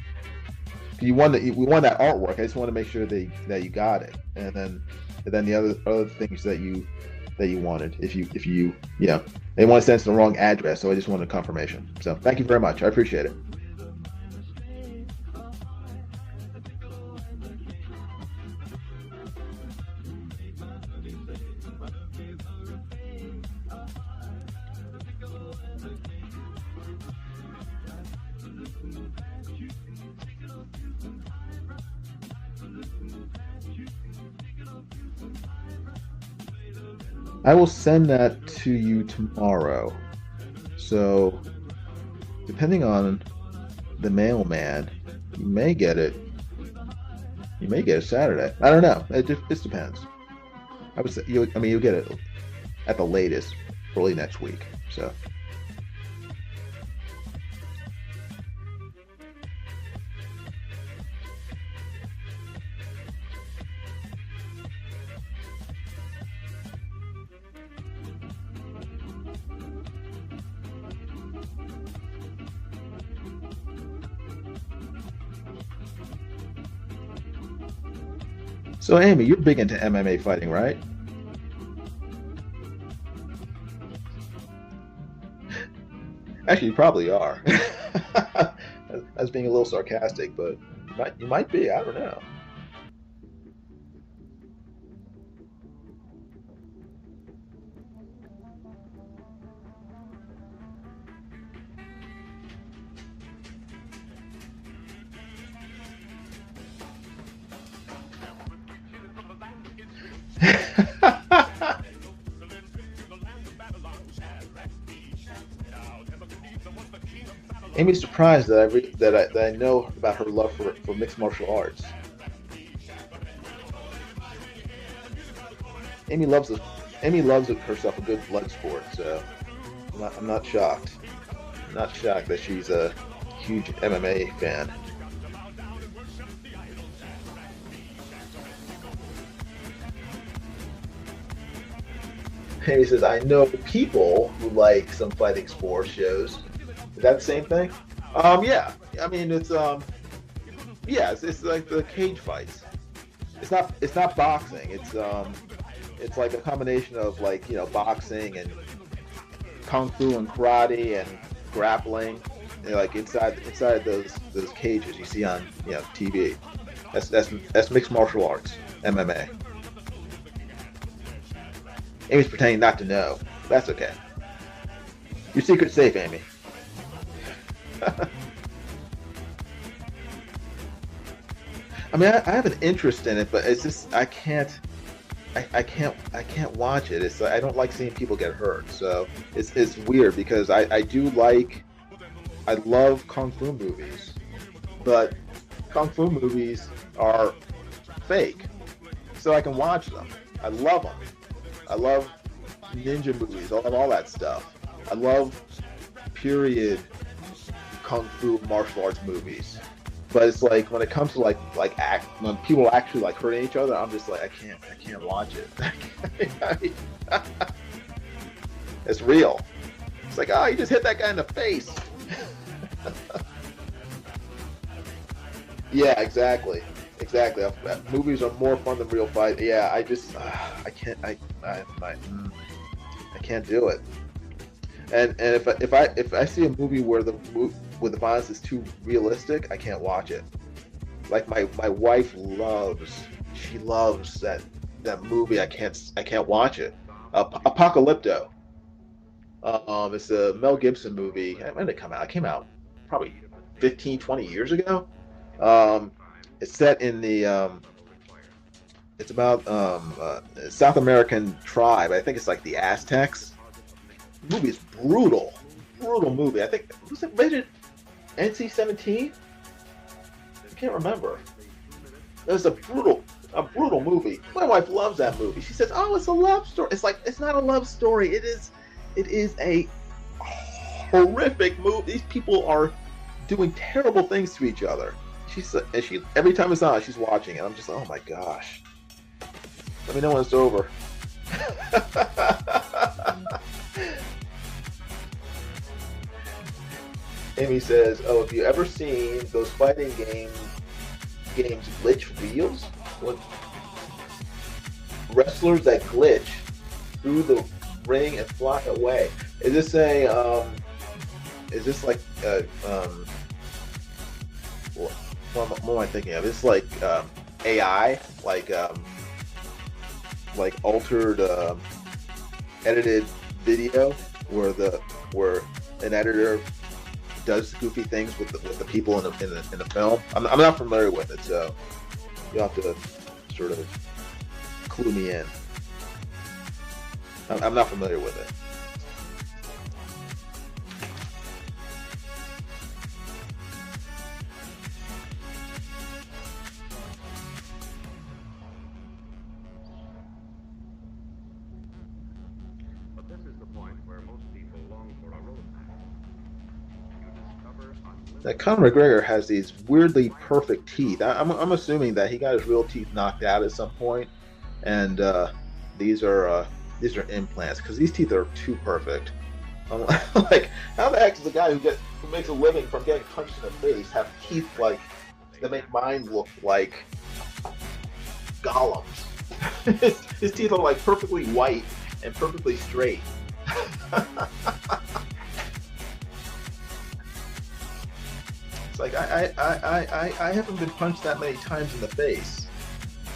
we won that artwork. I just want to make sure that you got it, and then the other things that you wanted, if you, yeah, they want to send us the wrong address, so I just wanted confirmation. So thank you very much. I appreciate it. I will send that to you tomorrow. So, depending on the mailman, you may get it. You may get it Saturday. I don't know. It depends. I would say you'll get it at the latest early next week. So. So, Amy, you're big into MMA fighting, right? Actually, you probably are. I was being a little sarcastic, but you might be. I don't know. Amy's surprised that I know about her love for mixed martial arts. Amy loves it. Amy loves it herself a good blood sport, so I'm not shocked. I'm not shocked that she's a huge MMA fan. Amy says, I know people who like some fighting sports shows. Is that the same thing? Yeah. I mean, yeah, it's like the cage fights. It's not boxing. It's like a combination of, like, boxing and kung fu and karate and grappling. Like inside those cages you see on TV. That's mixed martial arts, MMA. Amy's pretending not to know. That's okay. Your secret's safe, Amy. I mean, I have an interest in it, but it's just I can't watch it. It's I don't like seeing people get hurt, so it's weird because I love kung fu movies, but kung fu movies are fake, so I can watch them. I love them. I love ninja movies. I love all that stuff. I love period kung fu martial arts movies. But it's like when it comes to when people actually like hurting each other, I'm just like I can't watch it. It's real. It's like, oh, you just hit that guy in the face. Yeah, exactly. Movies are more fun than real fight. Yeah, I can't do it. And if I see a movie where the violence is too realistic, I can't watch it. Like my wife she loves that movie. I can't watch it. Apocalypto. It's a Mel Gibson movie. When did it come out? It came out probably 15, 20 years ago. Um, it's set in it's about South American tribe. I think it's like the Aztecs. The movie is brutal, brutal movie. I think was it rated NC-17? I can't remember. It was a brutal movie. My wife loves that movie. She says, "Oh, it's a love story." It's like it's not a love story. It is a horrific movie. These people are doing terrible things to each other. She every time it's on, she's watching, and I'm just, oh my gosh. Let me know when it's over. Amy says, "Oh, have you ever seen those fighting games glitch reels? When wrestlers that glitch through the ring and fly away." Is this like what am I thinking of? It's like AI, like altered edited video where an editor does goofy things with the people in the film. I'm not familiar with it, so you'll have to sort of clue me in. I'm not familiar with it. But this is the point where most people long for a roadmap. You discover unlimited That Conor McGregor has these weirdly perfect teeth. I'm assuming that he got his real teeth knocked out at some point, and these are implants because these teeth are too perfect. I'm like, how the heck does the guy who makes a living from getting punched in the face have teeth like that make mine look like Gollum's? His teeth are like perfectly white and perfectly straight. It's like I haven't been punched that many times in the face,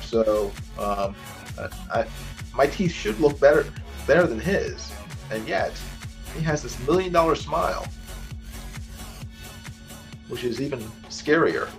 so my teeth should look better than his, and yet he has this $1 million smile, which is even scarier.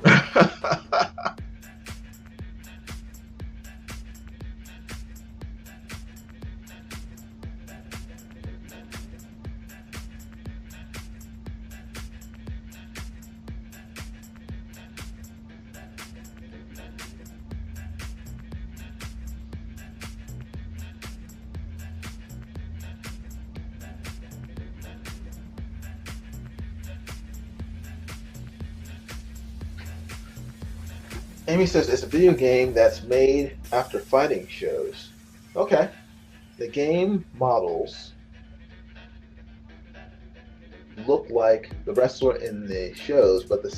Amy says it's a video game that's made after fighting shows. Okay. The game models look like the wrestler in the shows, but the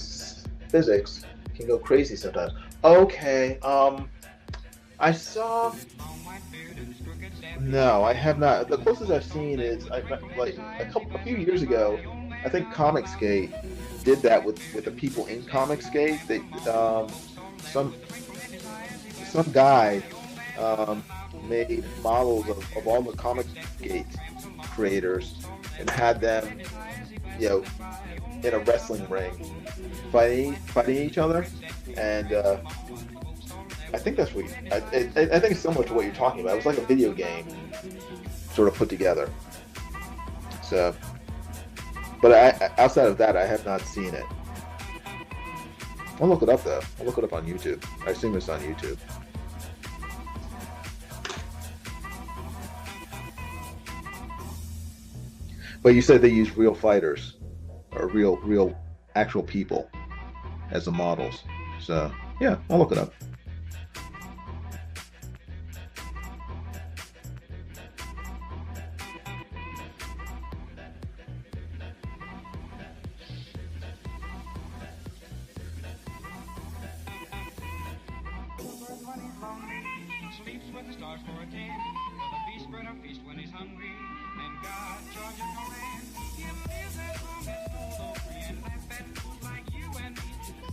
physics can go crazy sometimes. Okay. I saw. No, I have not. The closest I've seen is like a few years ago. I think Comicsgate did that with the people in Comicsgate. They some guy made models of all the Comicsgate creators and had them, in a wrestling ring, fighting each other, and I think that's what I think it's similar to what you're talking about. It was like a video game, sort of put together. So, but outside of that, I have not seen it. I'll look it up though. I'll look it up on YouTube. I assume it's on YouTube. But you said they use real fighters, or real actual people as the models. So yeah, I'll look it up. Sleeps with the stars for a king. The beast spread a feast when he's hungry. And got Georgia Command. Him lives as long as old friend. Laugh at fools like you and me.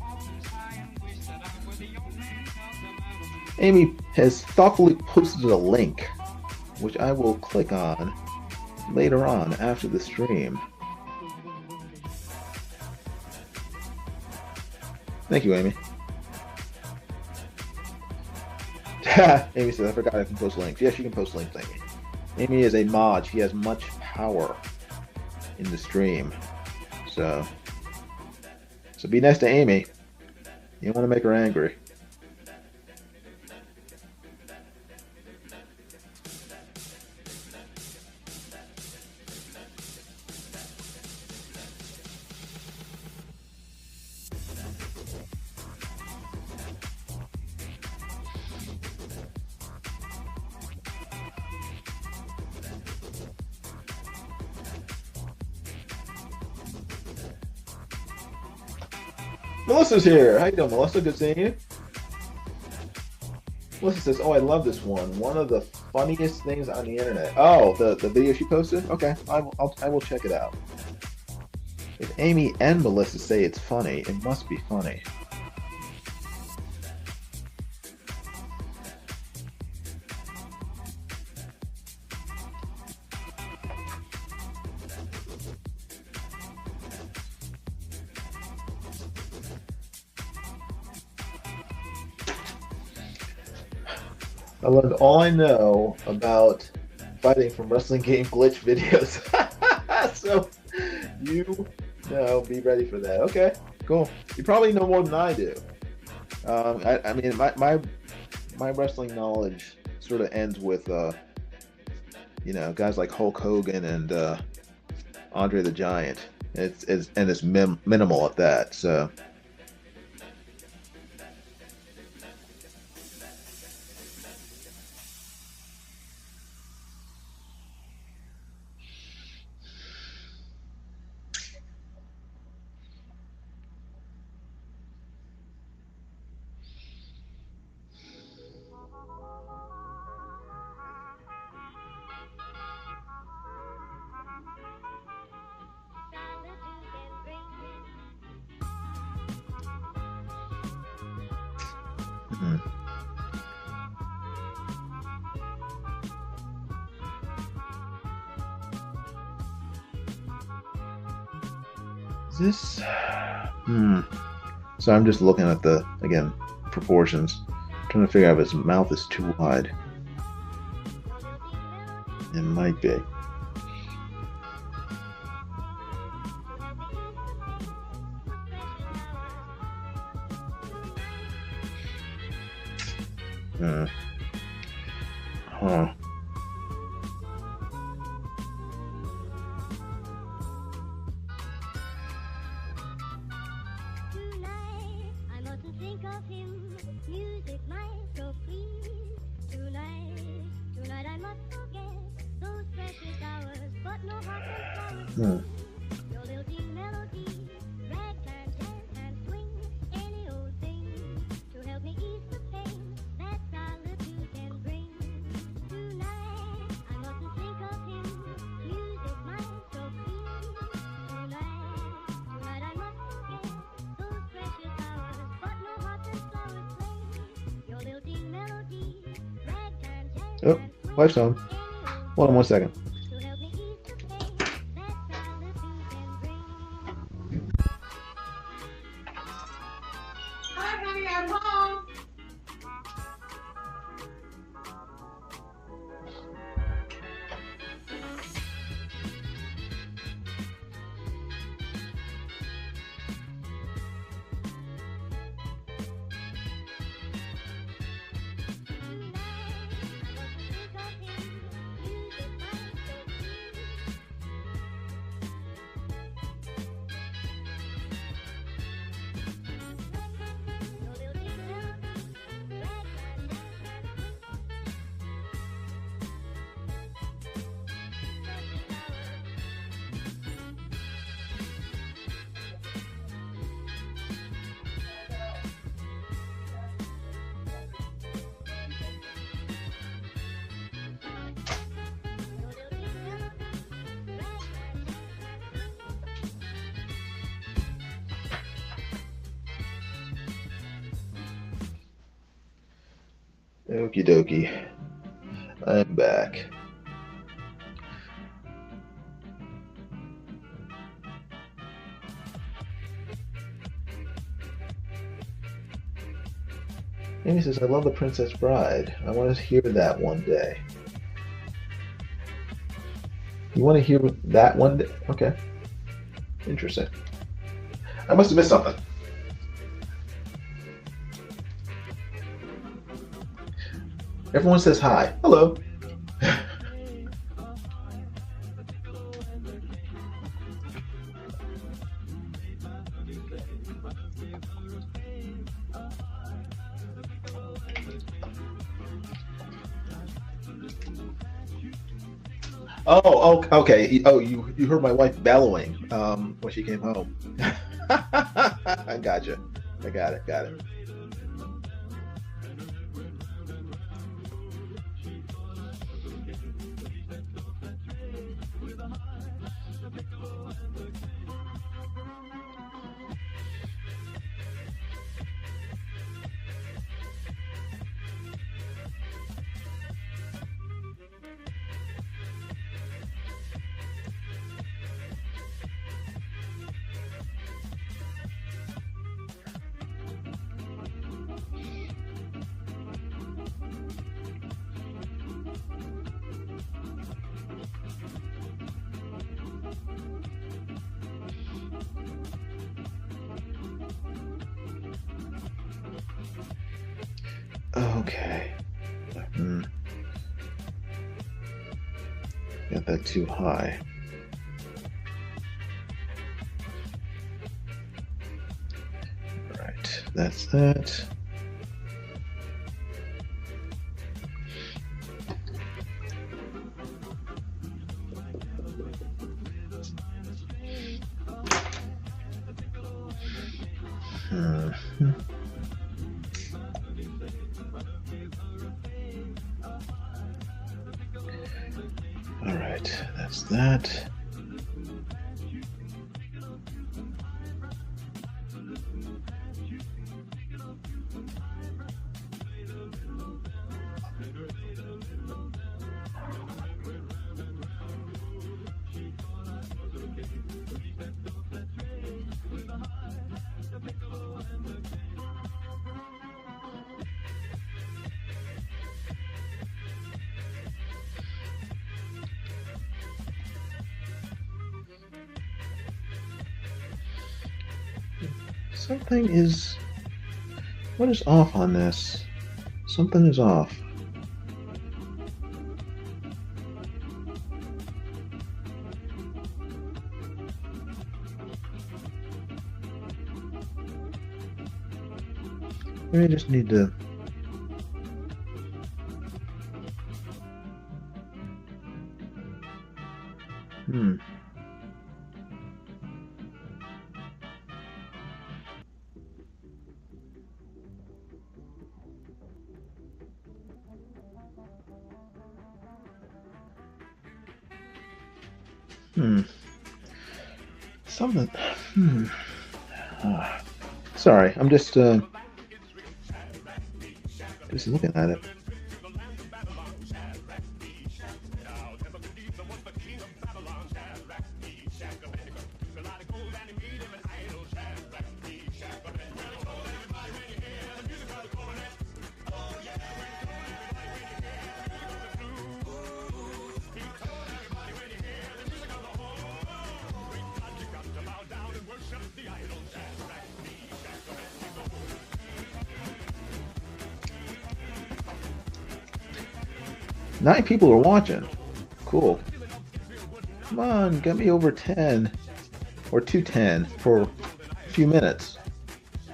Often sigh and wish that I were the old man of the mountain. Amy has thoughtfully posted a link, which I will click on later on after the stream. Thank you, Amy. Amy says, I forgot I can post links. Yes, you can post links, Amy. Amy is a mod. She has much power in the stream. So be nice to Amy. You don't want to make her angry. Melissa's here. How you doing, Melissa? Good seeing you. Melissa says, "Oh, I love this one. One of the funniest things on the internet." Oh, the video she posted. Okay, I will check it out. If Amy and Melissa say it's funny, it must be funny. I learned all I know about fighting from wrestling game glitch videos. So you know, be ready for that. Okay, cool. You probably know more than I do. I mean, my wrestling knowledge sort of ends with you know, guys like Hulk Hogan and Andre the Giant. It's minimal at that. So. This, so I'm just looking at the, again, proportions, trying to figure out if his mouth is too wide. It might be. Huh. Oh, wife's home. Hold on 1 second. Hi, honey, I'm home. Okie dokie. I'm back. Amy says, I love The Princess Bride. I want to hear that one day. You want to hear that one day? Okay. Interesting. I must have missed something. Everyone says hi. Hello. Oh, okay. Oh, you heard my wife bellowing when she came home. I gotcha. I got it. Got it. Okay. Got that too high. All right, that's that. All right, that's that. Something is... What is off on this? Something is off. Maybe I just need to... Something... Sorry, I'm just looking at it. Nine people are watching. Cool. Come on, get me over 10 or 210 for a few minutes.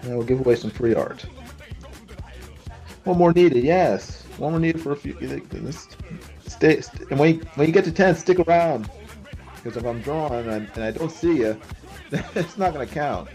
And we'll give away some free art. One more needed, yes. One more needed for a few. Stay, and when you get to 10, stick around. Because if I'm drawing and I don't see you, it's not going to count.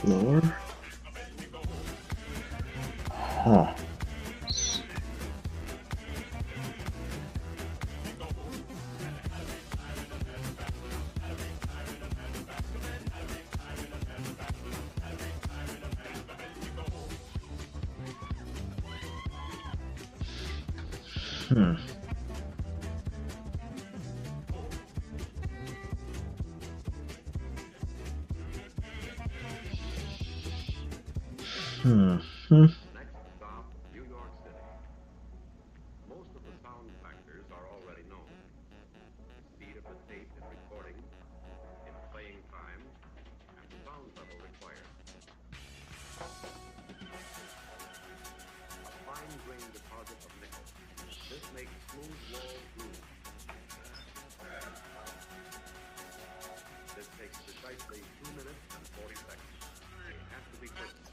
Lower? Huh. Hmm. Hmm. Hmm. Next stop, New York City. Most of the sound factors are already known. The speed of the tape in recording, in playing time, and the sound level required. A fine-grained deposit of nickel. This makes smooth wall groove. This takes precisely 2 minutes and 40 seconds. They have to be perfect.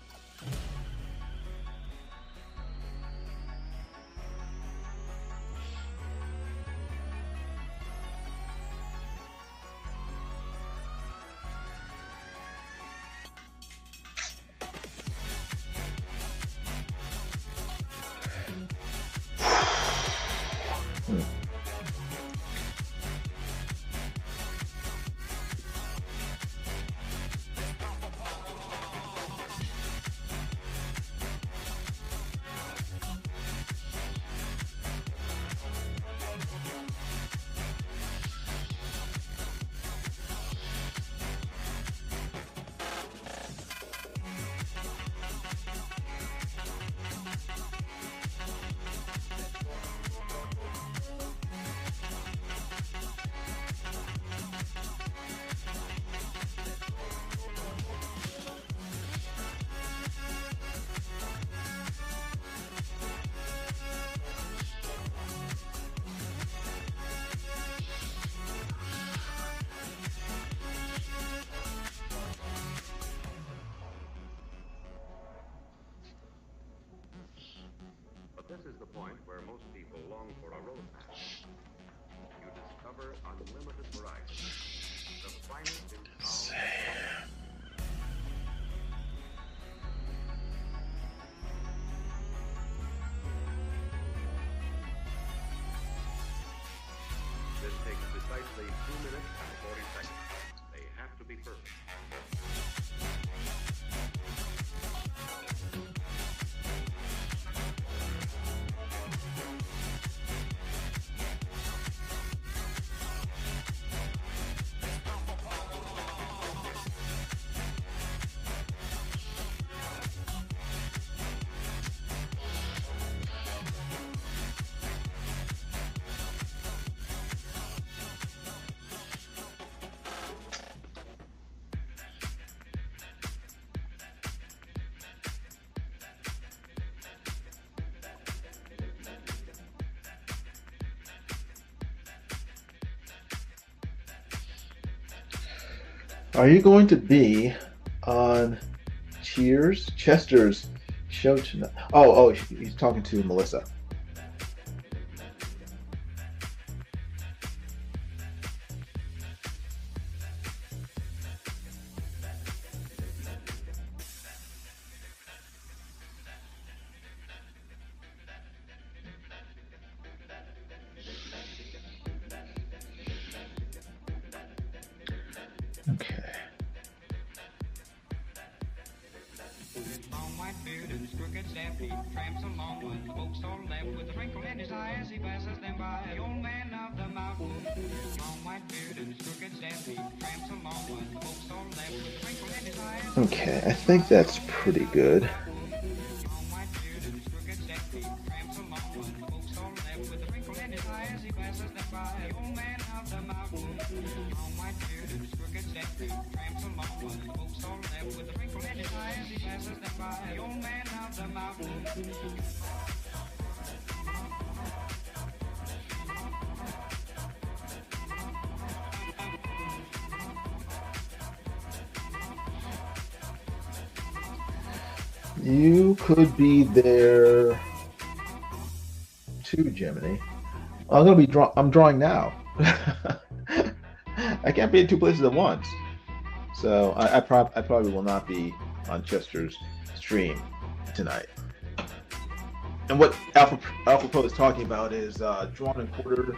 This is the point where most people long for a roadmap. You discover unlimited variety. The finest in sound. This takes precisely 2 minutes and 40 seconds. They have to be perfect. Are you going to be on Chester's show tonight? Oh, he's talking to Melissa. Okay. Long white beard and his crooked staff, he tramps along with folks all left with a wrinkle in his eye as he passes them by. The old man of the mountain. Long white beard and his crooked staff, he tramps along with folks all left with a wrinkle in his eye. Okay, I think that's pretty good. Long white beard and his crooked staff, he tramps along with folks all left with a wrinkle in his eye as he passes them by. The old man of the mountain. Long white beard and his crooked staff, he tramps along with folks all left with a wrinkle in his eye as he passes them by. The old man of the mountain. You could be there too, Jiminy. I'm drawing now. I can't be in two places at once. So I probably will not be on Chester's stream tonight. And what Alpha Pro is talking about is Drawn and Quartered,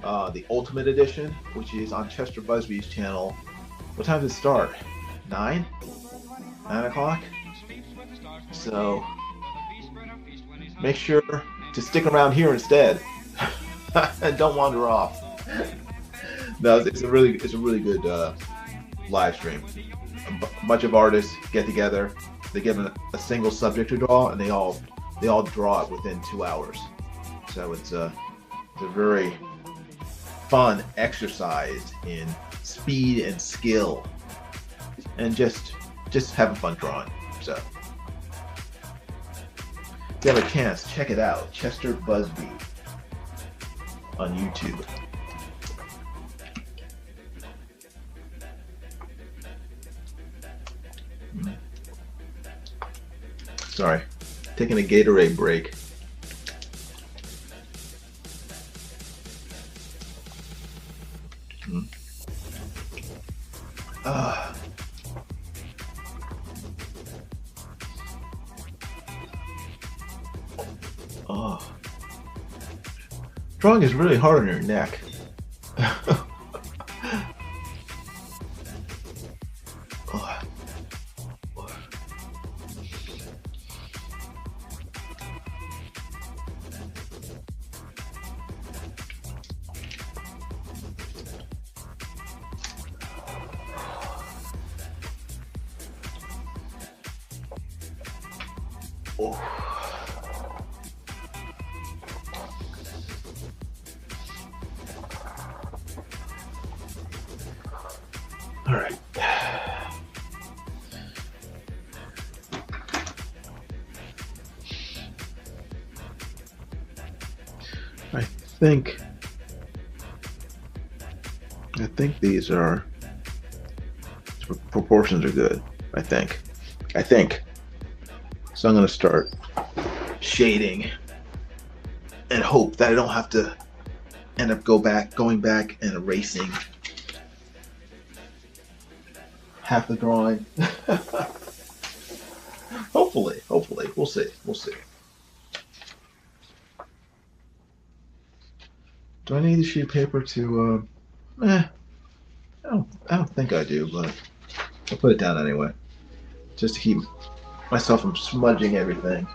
the Ultimate Edition, which is on Chester Busby's channel. What time does it start? 9 o'clock? So make sure to stick around here instead and don't wander off. No, it's a really good live stream. A bunch of artists get together. They give a single subject to draw, and they all draw it within 2 hours. So it's a very fun exercise in speed and skill, and just having fun drawing. So if you have a chance, check it out. Chester Busby on YouTube. Sorry, taking a Gatorade break. Drawing is really hard on your neck. All right. I think these are proportions are good. I think. So I'm going to start shading and hope that I don't have to end up going back and erasing half the drawing. Hopefully, we'll see. Do I need a sheet of paper to? I don't think I do, but I'll put it down anyway, just to keep myself from smudging everything.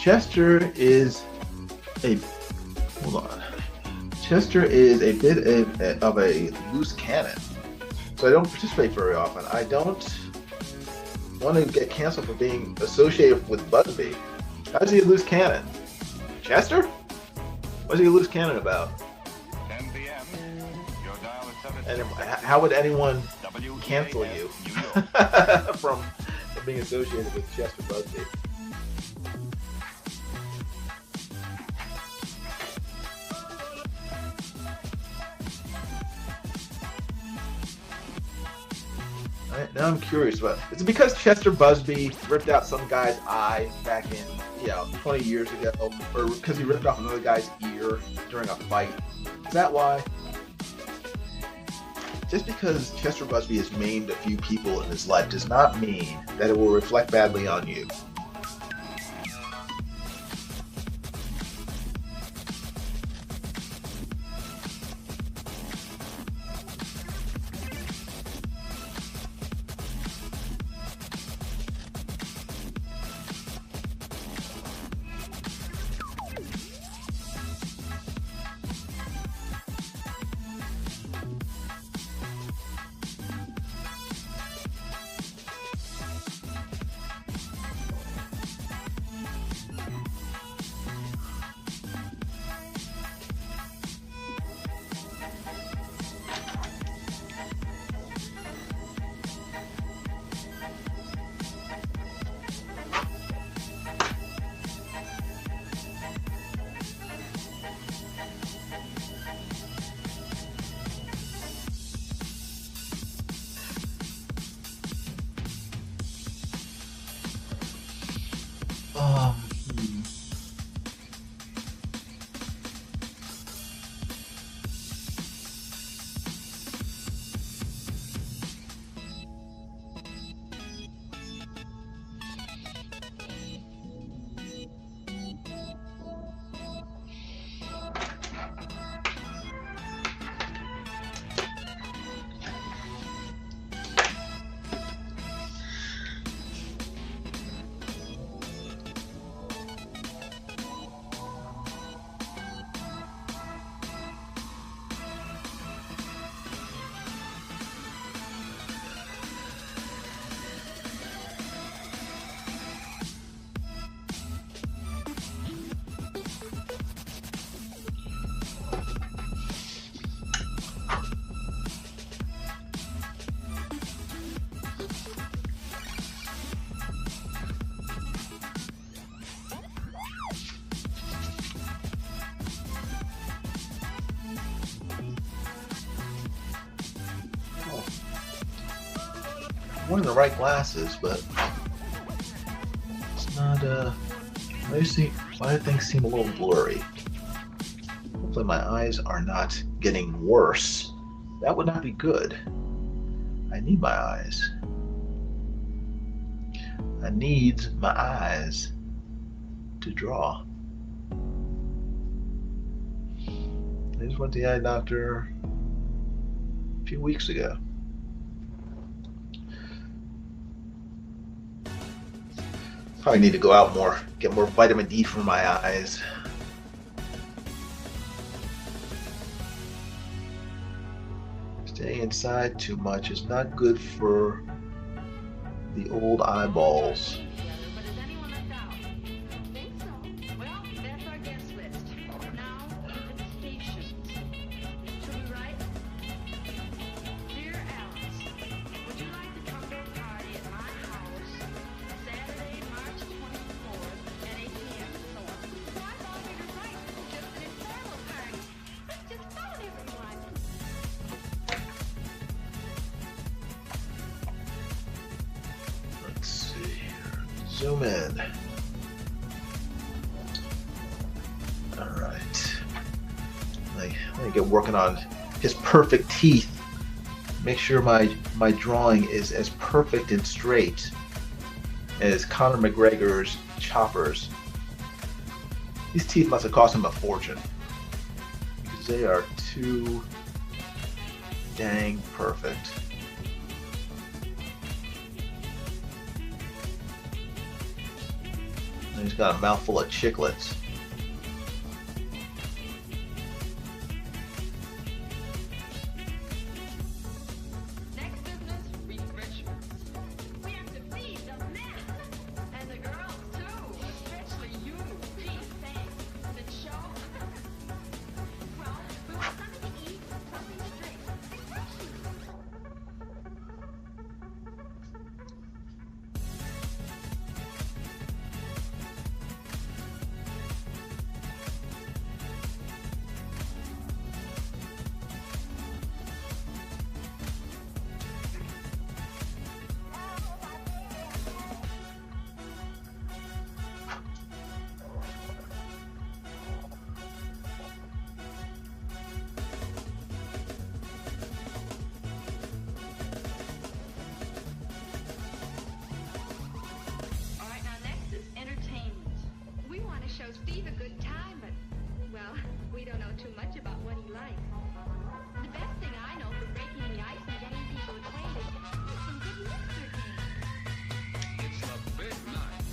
Chester is a bit of a loose cannon, so I don't participate very often. I don't want to get canceled for being associated with Busby. How's he a loose cannon? Chester? What's he a loose cannon about? 10 p.m. Your dial is 7. And how would anyone cancel you from being associated with Chester Busby? Now I'm curious about, is it because Chester Busby ripped out some guy's eye back in 20 years ago, or because he ripped off another guy's ear during a fight? Is that why? Just because Chester Busby has maimed a few people in his life does not mean that it will reflect badly on you. wearing the right glasses, but it's not. Why do things seem a little blurry? Hopefully, my eyes are not getting worse. That would not be good. I need my eyes. I need my eyes to draw. I just went to the eye doctor a few weeks ago. Probably need to go out more, get more vitamin D for my eyes. Staying inside too much is not good for the old eyeballs. But is anyone left out? Think so. Well, that's our guest list. Now, invitations. To the right. Dear Alice, would you like to come to a party at my house Saturday, March 24th at 8 p.m. and so on? Well, I thought we were right. Just an informal party. Just phone everyone. Let's see here. Zoom in. All right. Let me get working on his perfect teeth. Make sure my drawing is as perfect and straight as Conor McGregor's choppers. These teeth must have cost him a fortune because they are too dang perfect. And he's got a mouthful of chiclets. Next business, refreshments. We have to feed the men. And the girls, too. Especially you. Gee, thanks. The show? Well, we want something to eat, something to drink. Refreshments. All right, now next is entertainment. We want to show Steve a good time, but, well, we don't know too much about what he likes. The best thing I know for breaking the ice and getting people acquainted is some good mixer games. It's a big night.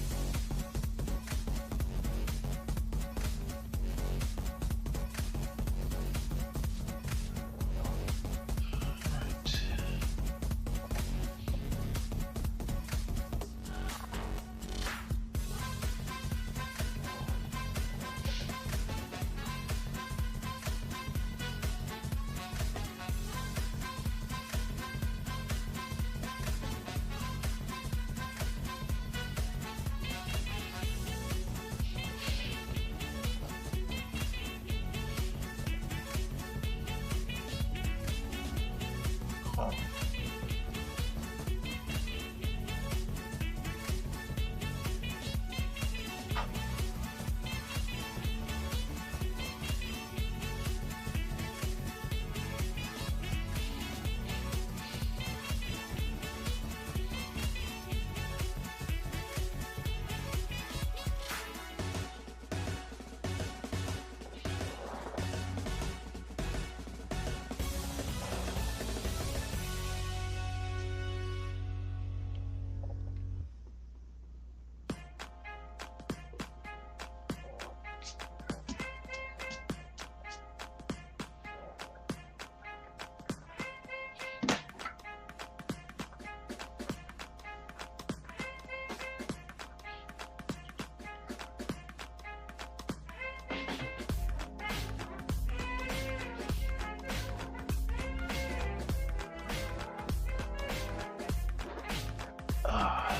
Oh.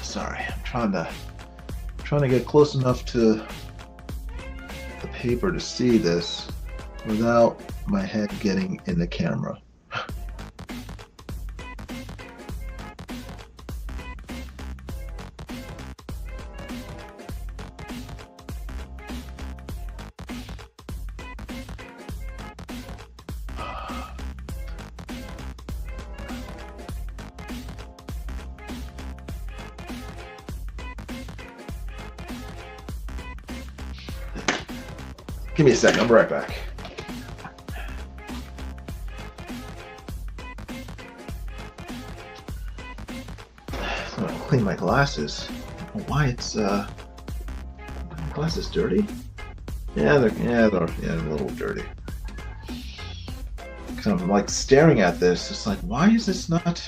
Sorry, I'm trying to get close enough to the paper to see this without my head getting in the camera. Give me a second. I'll be right back. I'm gonna clean my glasses. I don't know why it's my glasses dirty? Yeah, they're a little dirty. Because I'm like staring at this. It's like, why is this not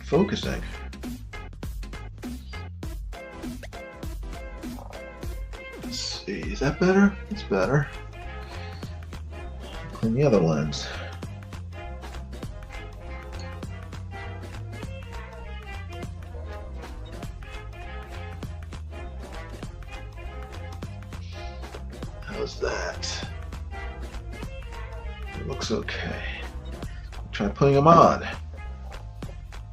focusing? Let's see. Is that better? It's better. Clean the other lens. How's that? It looks okay. Try putting them on.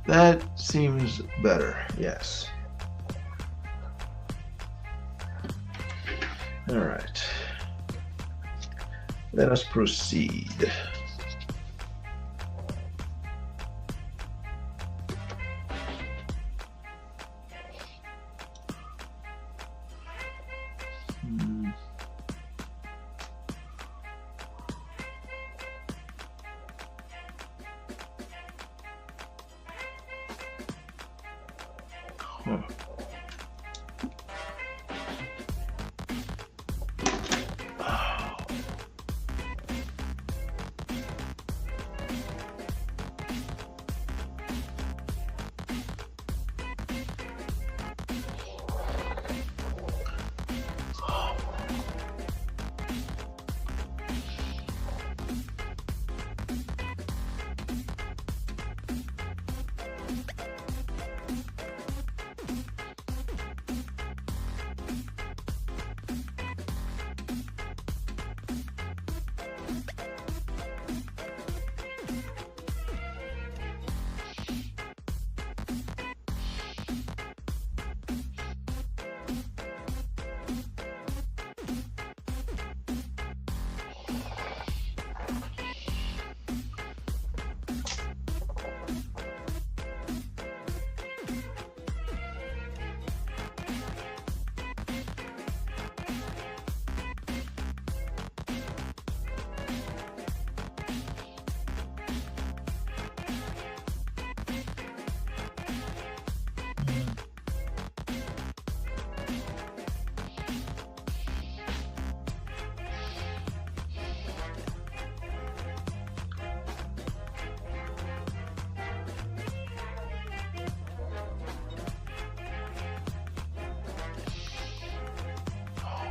That seems better, yes. All right. Let us proceed.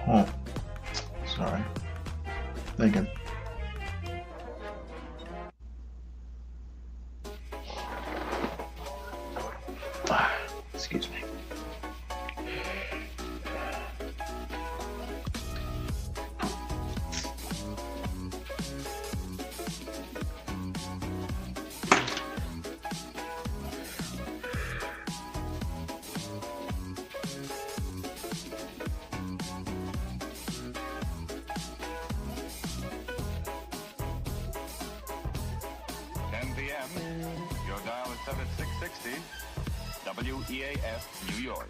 Oh, sorry. Thinking. Excuse me. Your dial is set at 660 WEAF New York.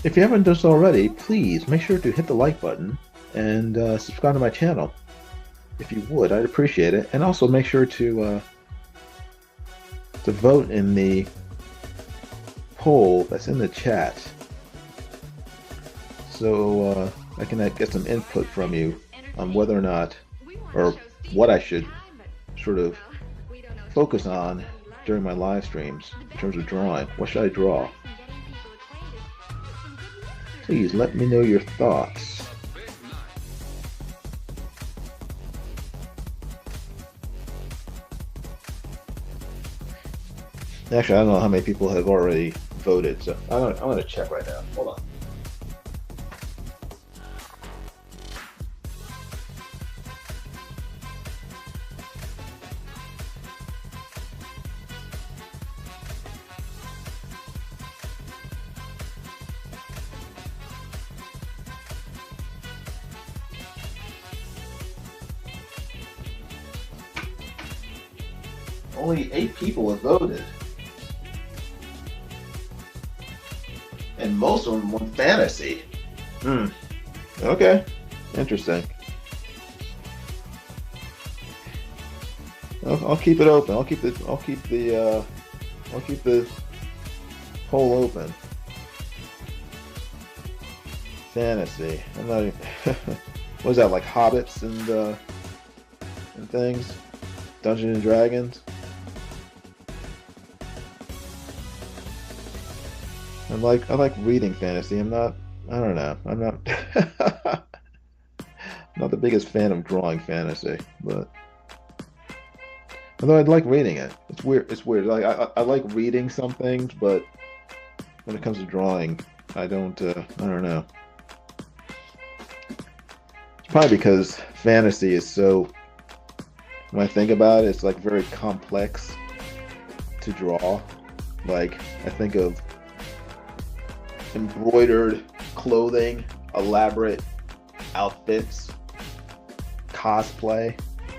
If you haven't done so already, please make sure to hit the like button and subscribe to my channel. If you would, I'd appreciate it. And also make sure to vote in the poll that's in the chat, so I can get some input from you on whether or not, or what I should sort of focus on during my live streams in terms of drawing. What should I draw? Please let me know your thoughts. Actually, I don't know how many people have already voted, so I'm gonna check right now. Hold on. Only 8 people have voted. And most of them want fantasy. Okay. Interesting. I'll keep it open. I'll keep the poll open. Fantasy. I'm not even what is that, like hobbits and things? Dungeons and Dragons? I like reading fantasy. I don't know. I'm not not the biggest fan of drawing fantasy, but although I'd like reading it. It's weird. Like I like reading some things, but when it comes to drawing, I don't know. It's probably because fantasy is so, when I think about it, it's like very complex to draw. Like I think of embroidered clothing, elaborate outfits, cosplay,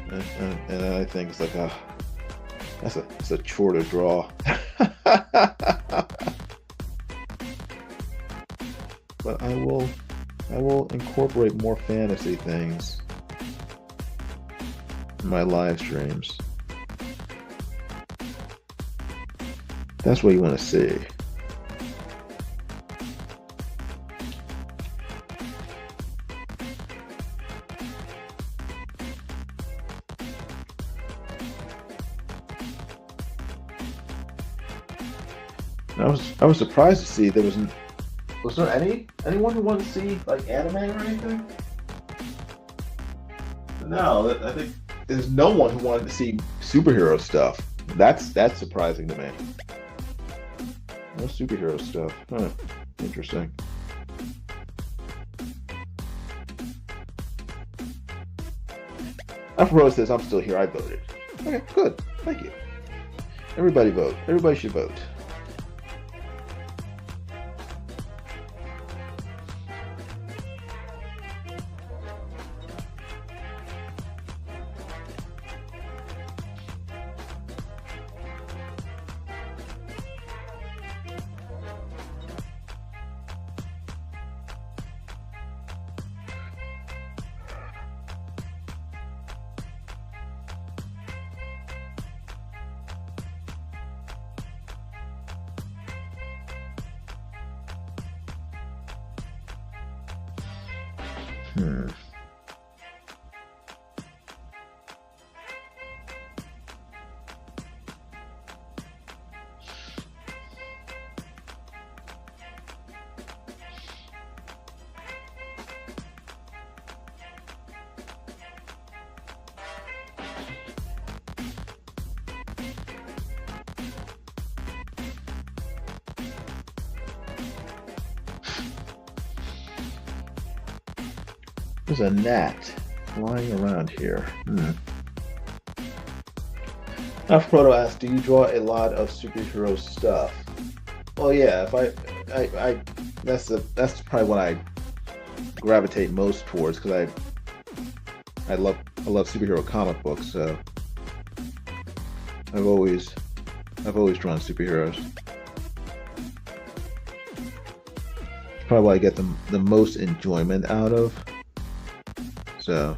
and I think it's like it's a chore to draw. But I will incorporate more fantasy things in my live streams. That's what you want to see. I was surprised to see there was there anyone who wanted to see like anime or anything? No, I think there's no one who wanted to see superhero stuff. That's surprising to me. No superhero stuff. Huh. Interesting. Afro says I'm still here. I voted. Okay, good. Thank you. Everybody vote. Everybody should vote. There's a gnat flying around here. Proto asks, do you draw a lot of superhero stuff? Well, yeah. If I that's probably what I gravitate most towards, because I love superhero comic books. So I've always drawn superheroes. probably what I get the most enjoyment out of. So.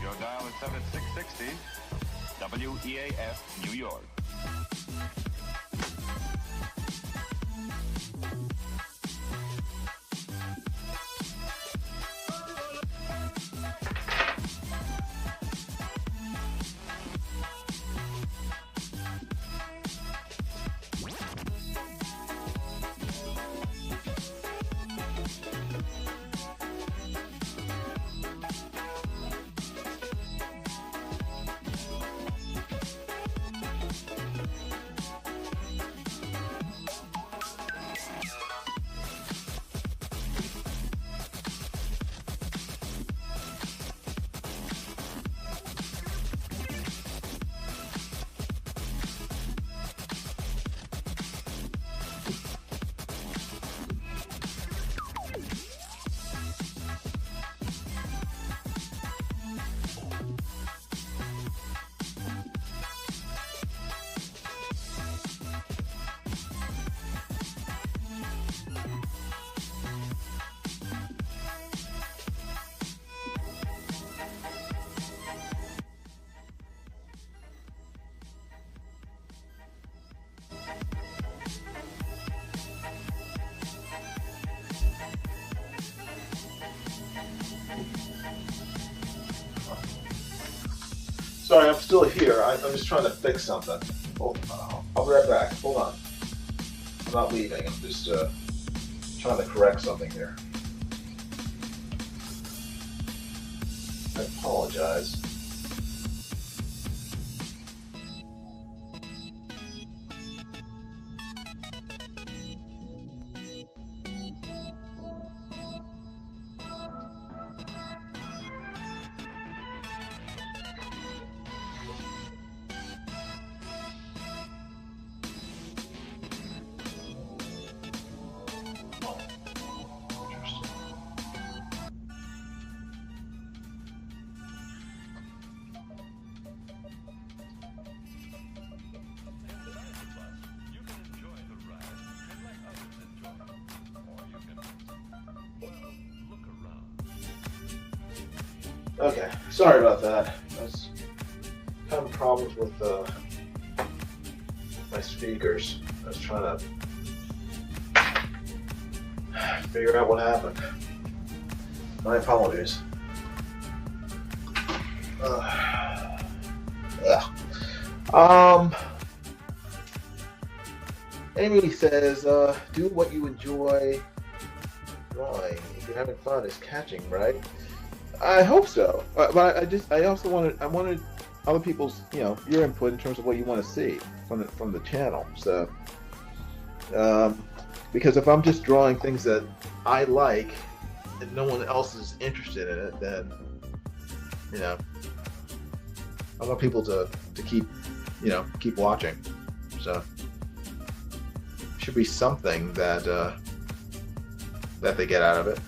Your dial is set at 660 WEAF New York. Sorry, I'm still here. I'm just trying to fix something. I'll be right back. Hold on. I'm not leaving. I'm just trying to correct something here. I apologize. Okay, sorry about that. I was having problems with my speakers. I was trying to figure out what happened. My apologies. Amy says, do what you enjoy drawing. If you're having fun, it's catching, right? I hope so, but I also wanted other people's, your input in terms of what you want to see from the channel. So, because if I'm just drawing things that I like and no one else is interested in it, then, I want people to keep watching. So, should be something that they get out of it.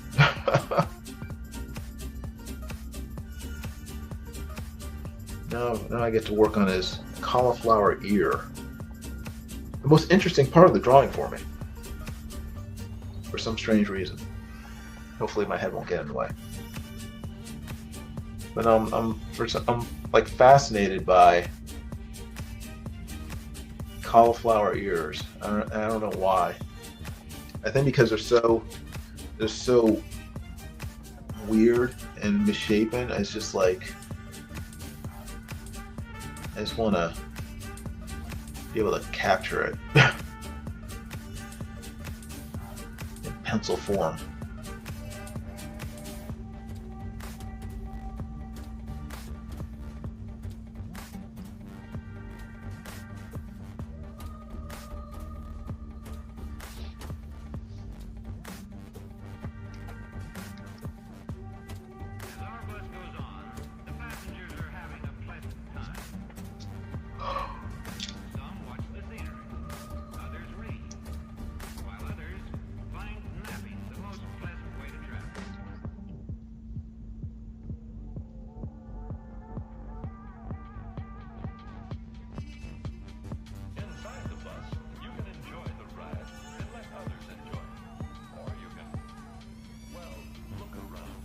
Now I get to work on his cauliflower ear. The most interesting part of the drawing for me, for some strange reason. Hopefully my head won't get in the way. But I'm like fascinated by cauliflower ears. I don't know why. I think because they're so weird and misshapen. It's just like I just want to be able to capture it in pencil form. As our bus goes on, the passengers are having a pleasant time. Some watch the scenery, others read, while others find napping the most pleasant way to travel. Inside the bus, you can enjoy the ride and let others enjoy it. Or you can, well, look around.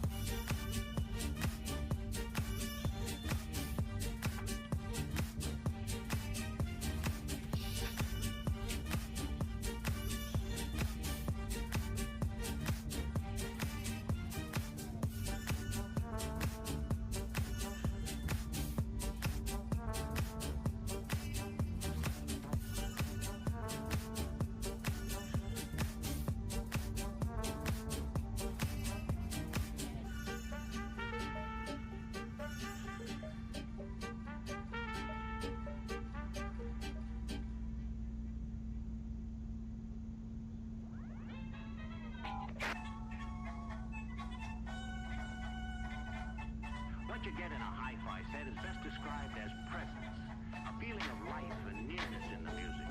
What you get in a hi-fi set is best described as presence, a feeling of life and nearness in the music.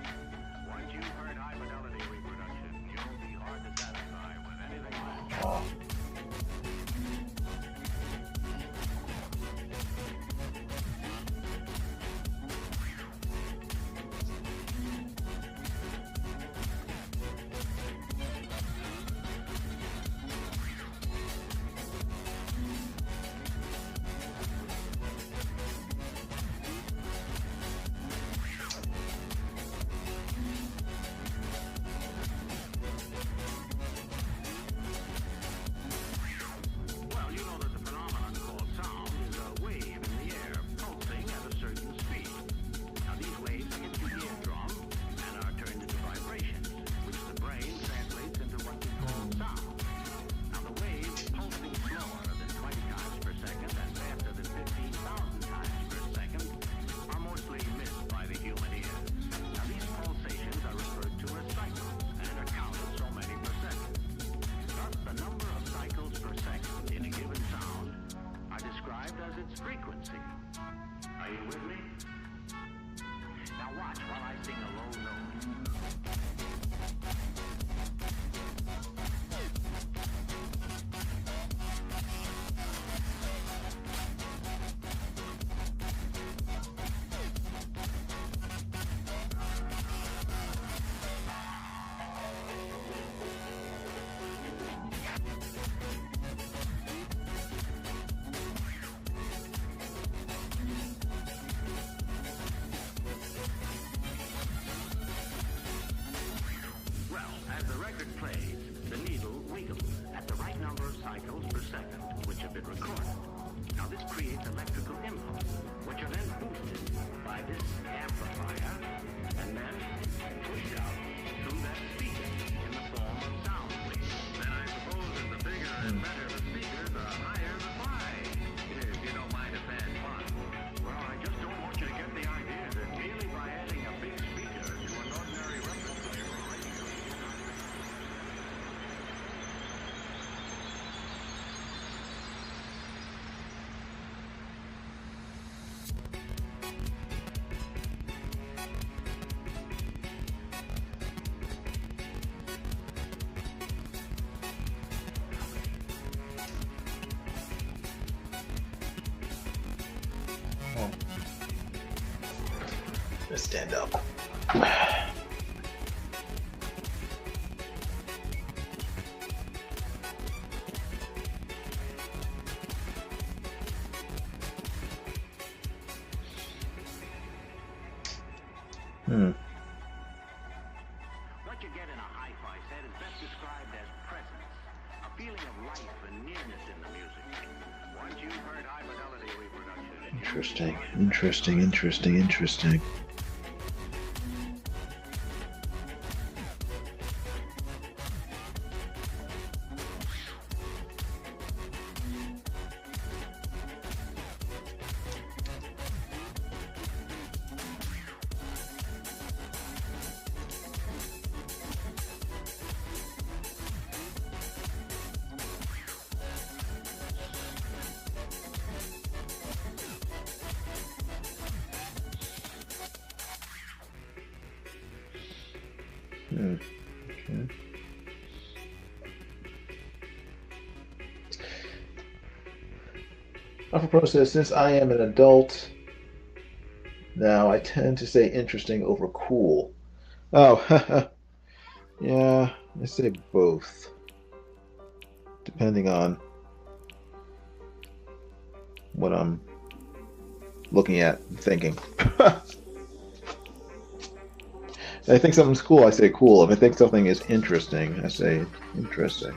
Once you've heard high-fidelity reproduction, you'll be hard to satisfy with anything less. Oh. Well, you know that the phenomenon called sound is a wave in the air pulsing at a certain speed. Now, these waves hit the eardrum and are turned into vibrations, which the brain translates into what we call sound. Now, the waves pulsing slower than 20 times per second and faster than 15,000 times per second are mostly missed by the human ear. Now, these pulsations are referred to as cycles and are counted so many per second. Thus, the number of cycles per second in a given sound are described as its frequency. Are you with me? Now watch while I sing a low note. Well, as the record plays, the needle wiggles at the right number of cycles per second, which have been recorded. Now this creates electrical impulses, which are then boosted by this amplifier and then pushed out through that speaker in the form of sound waves. Then I suppose that the bigger and better the speaker, the higher the prize. If you don't mind a bad pun. Well, I just don't want you to get the idea that merely by adding a big speaker to an ordinary record player or radio, Let's stand up. What you get in a hi-fi set is best described as presence, a feeling of life and nearness in the music. Once you've heard high-fidelity reproduction... Interesting, interesting, interesting, interesting. Okay. Alpha Pro says, since I am an adult now, I tend to say interesting over cool. Oh, yeah, I say both, depending on what I'm looking at and thinking. If I think something's cool, I say cool. If I think something is interesting, I say interesting.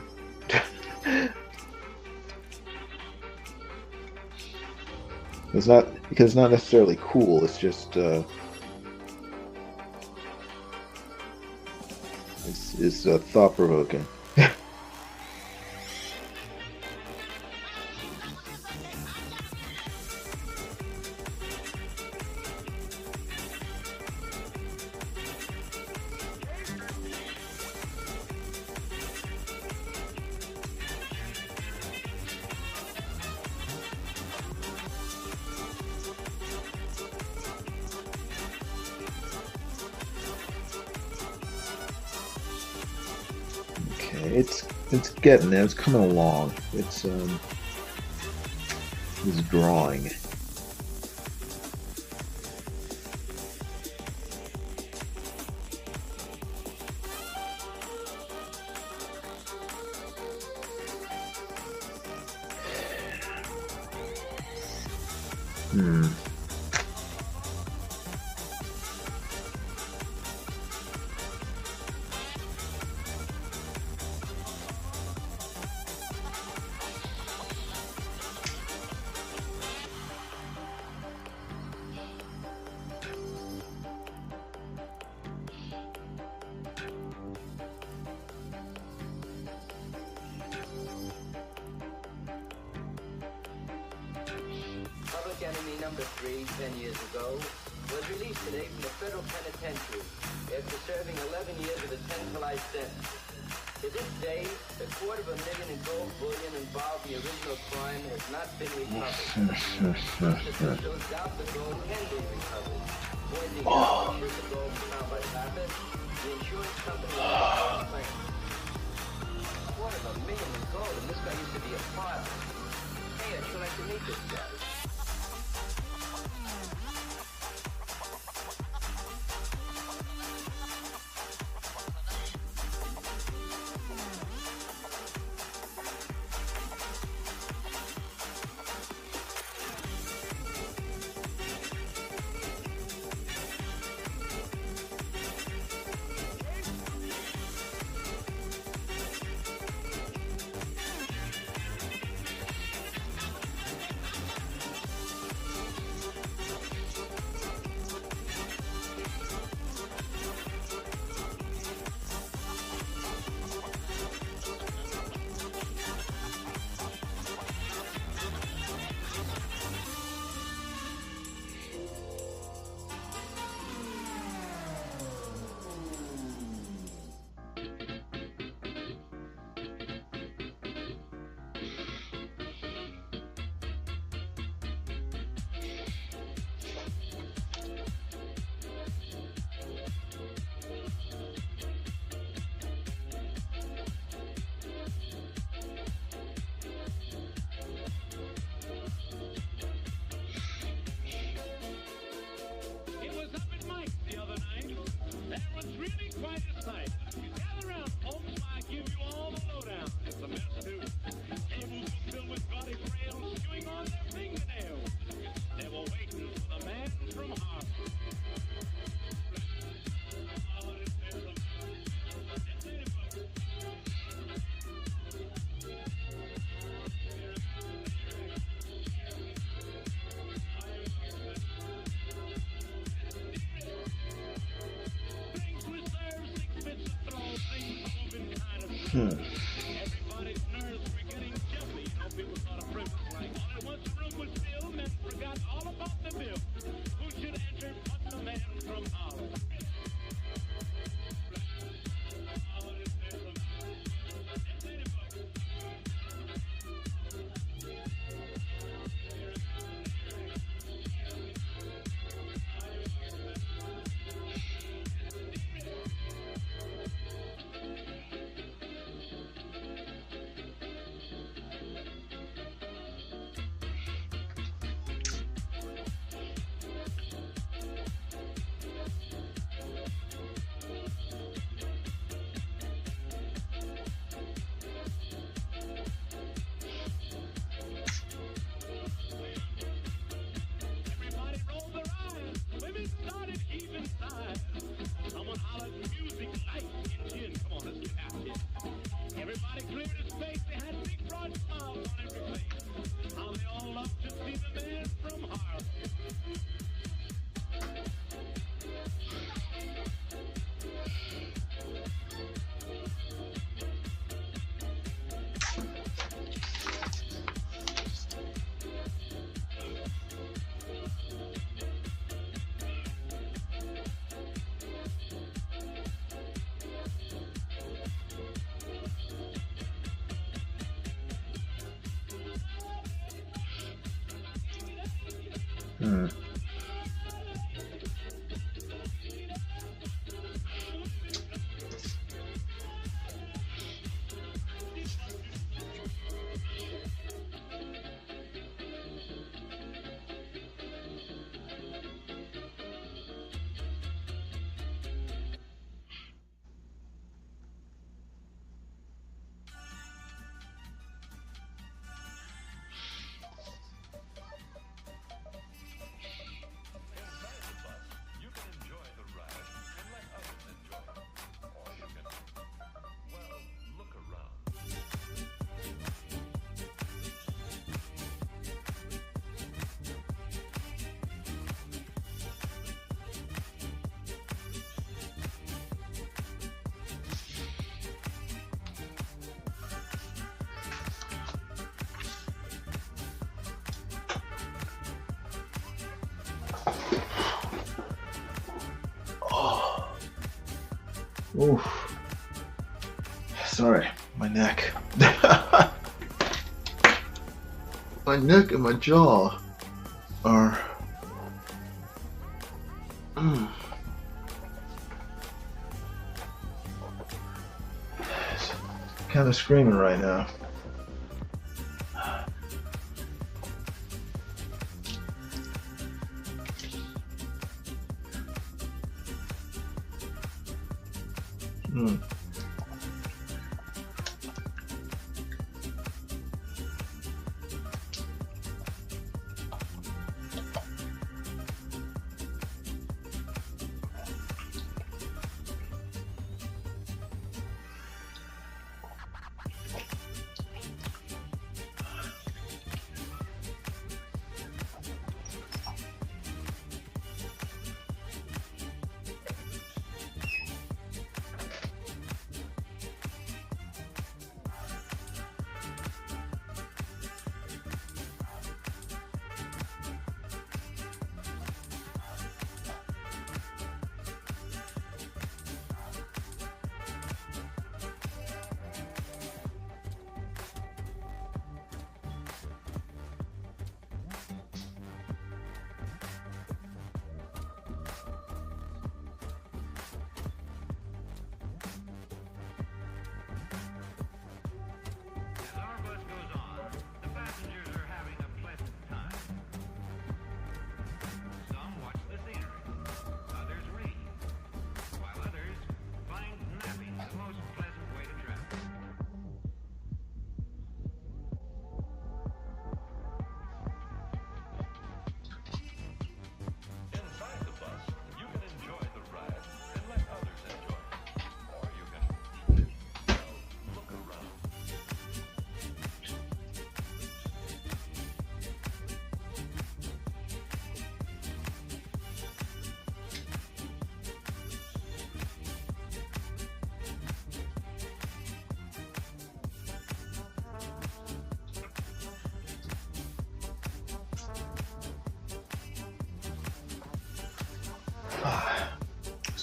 It's not because it's not necessarily cool. It's just it's thought provoking. It's getting there. It's coming along. It's drawing. Public Enemy number 3, 10 years ago, was released today from the federal penitentiary after serving 11 years of a 10 to life sentence. To this day, $250,000 in gold bullion involved in the original crime has not been recovered. Officials doubt the gold can be recovered, pointing out that the gold found by Pappas, the insurance company has claimed. $250,000 in gold, and this guy used to be a father. Hey, I'd sure like to meet this guy. really quite a sight. Gather round, folks, I give you all the lowdown. It's a mess, too. Tables are filled with gaudy frails, chewing on their fingernails. They were waiting for the man from Harlem. Everybody's nerves were getting jumpy. You know, people thought a prison was like, all at once the room was filled, men forgot all about the bill. Who should enter but the man from Harlem? Everybody rolled their eyes. Women started even sighs. Someone hollered music, light, and gin. Come on, let's get happy. Everybody cleared his face. They had big broad smiles on every face. How they all loved to see the man from Harlem. You can enjoy the ride and let others enjoy it. Or you can, well, look around. Oof. Sorry, my neck. My neck and my jaw are kind of screaming right now.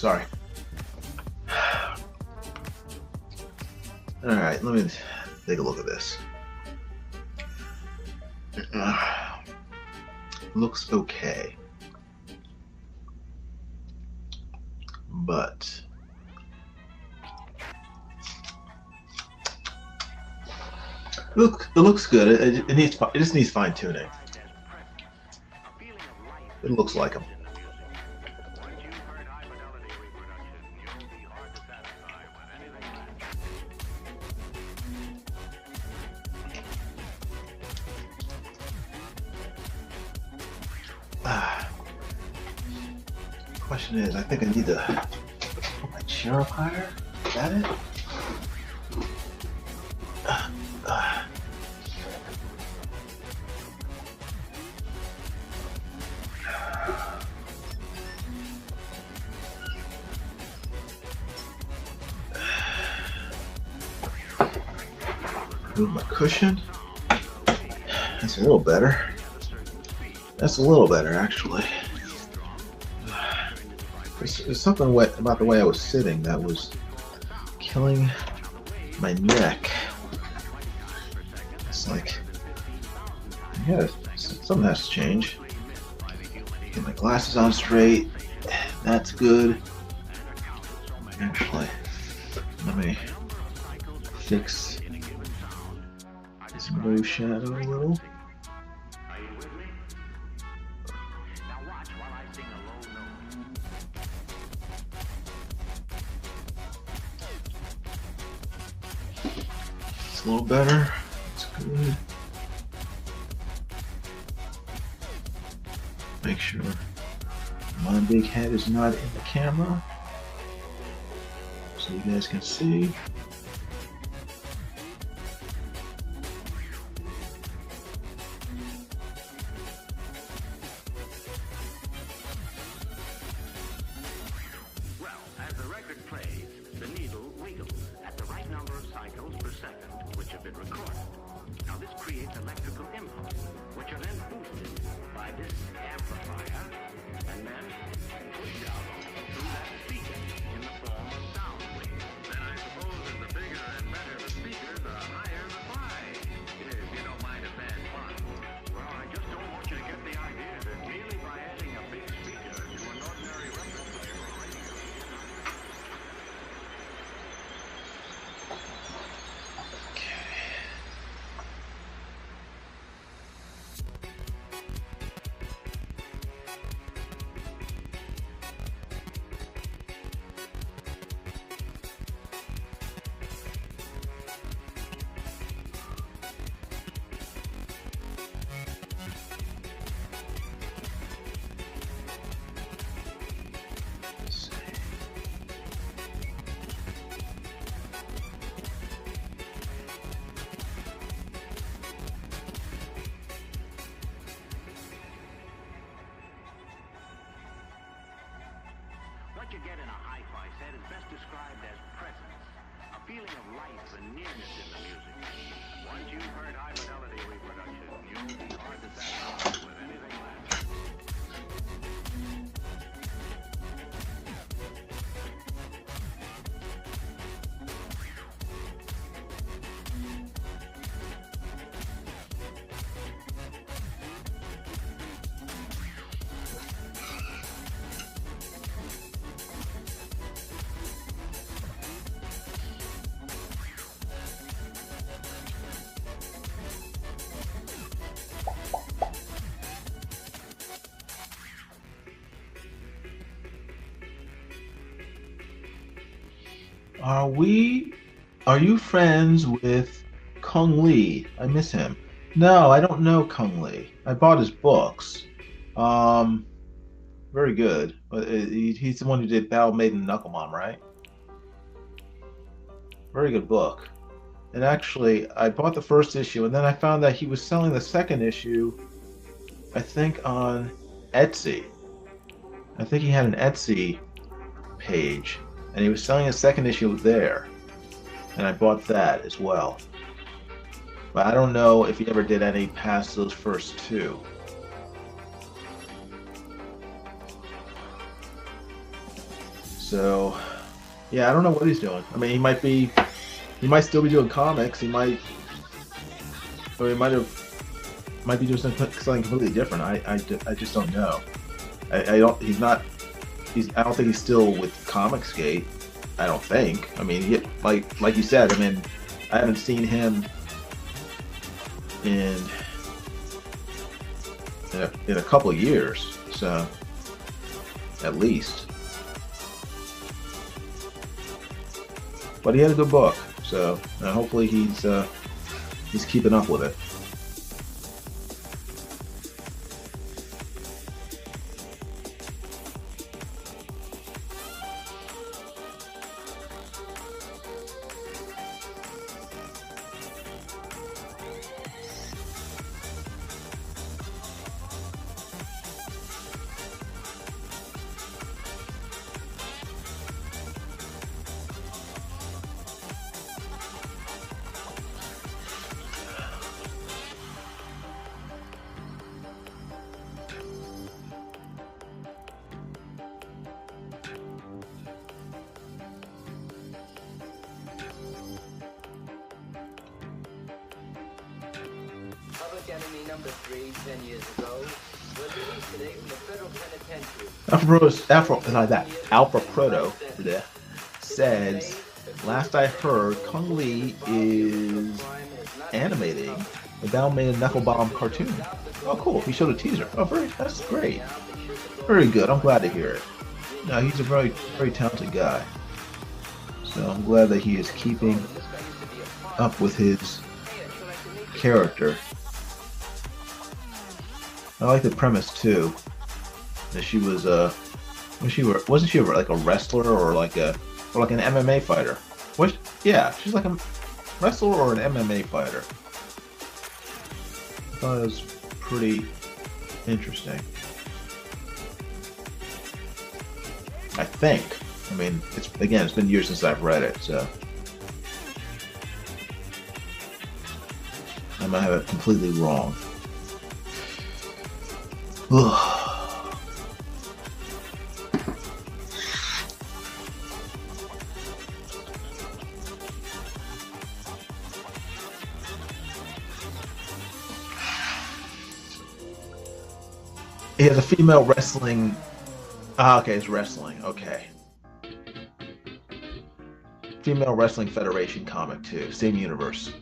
Sorry. All right, let me take a look at this. Looks okay, but it looks good. It just needs fine tuning. It looks like him. Question is, I think I need to put my chair up higher. Is that it? Move my cushion. That's a little better. That's a little better, actually. There's something about the way I was sitting that was killing my neck. It's like, yeah, something has to change. Get my glasses on straight. That's good. Actually, let me fix this blue shadow a little. A little better. It's good. Make sure my big head is not in the camera so you guys can see. Well, as the record plays, the needle wiggles at the right number of cycles per second, which have been recorded. Now this creates electrical impulses, which are then boosted by this amplifier, and then pushed out through that speaker in the form of sound waves. Then I suppose that the bigger and better the speaker, the higher the price. If you don't mind a bad pun. Well, I just don't want you to get the idea that merely by adding a big speaker to an ordinary record player or radio, what you get in a hi-fi set is best described as presence, a feeling of life and nearness in the music. Once you've heard high-fidelity reproduction, you'll be hard to satisfy with anything less. Are you friends with Kung Lee? I miss him. No, I don't know Kung Lee. I bought his books. Very good. But he's the one who did Battle Maiden Knucklemon, right? Very good book. And actually, I bought the first issue, and then I found that he was selling the second issue, I think, on Etsy. I think he had an Etsy page, and he was selling a second issue there. And I bought that as well. But I don't know if he ever did any past those first two. So, yeah, I don't know what he's doing. I mean, he might still be doing comics. He might be doing something completely different. I just don't know. I don't think he's still with Comicsgate. I don't think. I mean, like you said. I mean, I haven't seen him in a couple of years. So, at least. But he had a good book. So hopefully he's keeping up with it. Public enemy number 3, 10 years ago, was released today from the federal penitentiary. Alpha Proto says, last I heard, Kung Lee is animating the Balmain Knuckle Bomb cartoon. Oh, cool. He showed a teaser. Oh, that's great. Very good. I'm glad to hear it. No, he's a very, very talented guy. So I'm glad that he is keeping up with his character. I like the premise too. That she was wasn't she like a wrestler or like an MMA fighter? Yeah, she's like a wrestler or an MMA fighter. I thought it was pretty interesting. I think. I mean, it's been years since I've read it, so I might have it completely wrong. He has a female wrestling. Okay, it's wrestling. Okay. Female Wrestling Federation comic too. Same universe.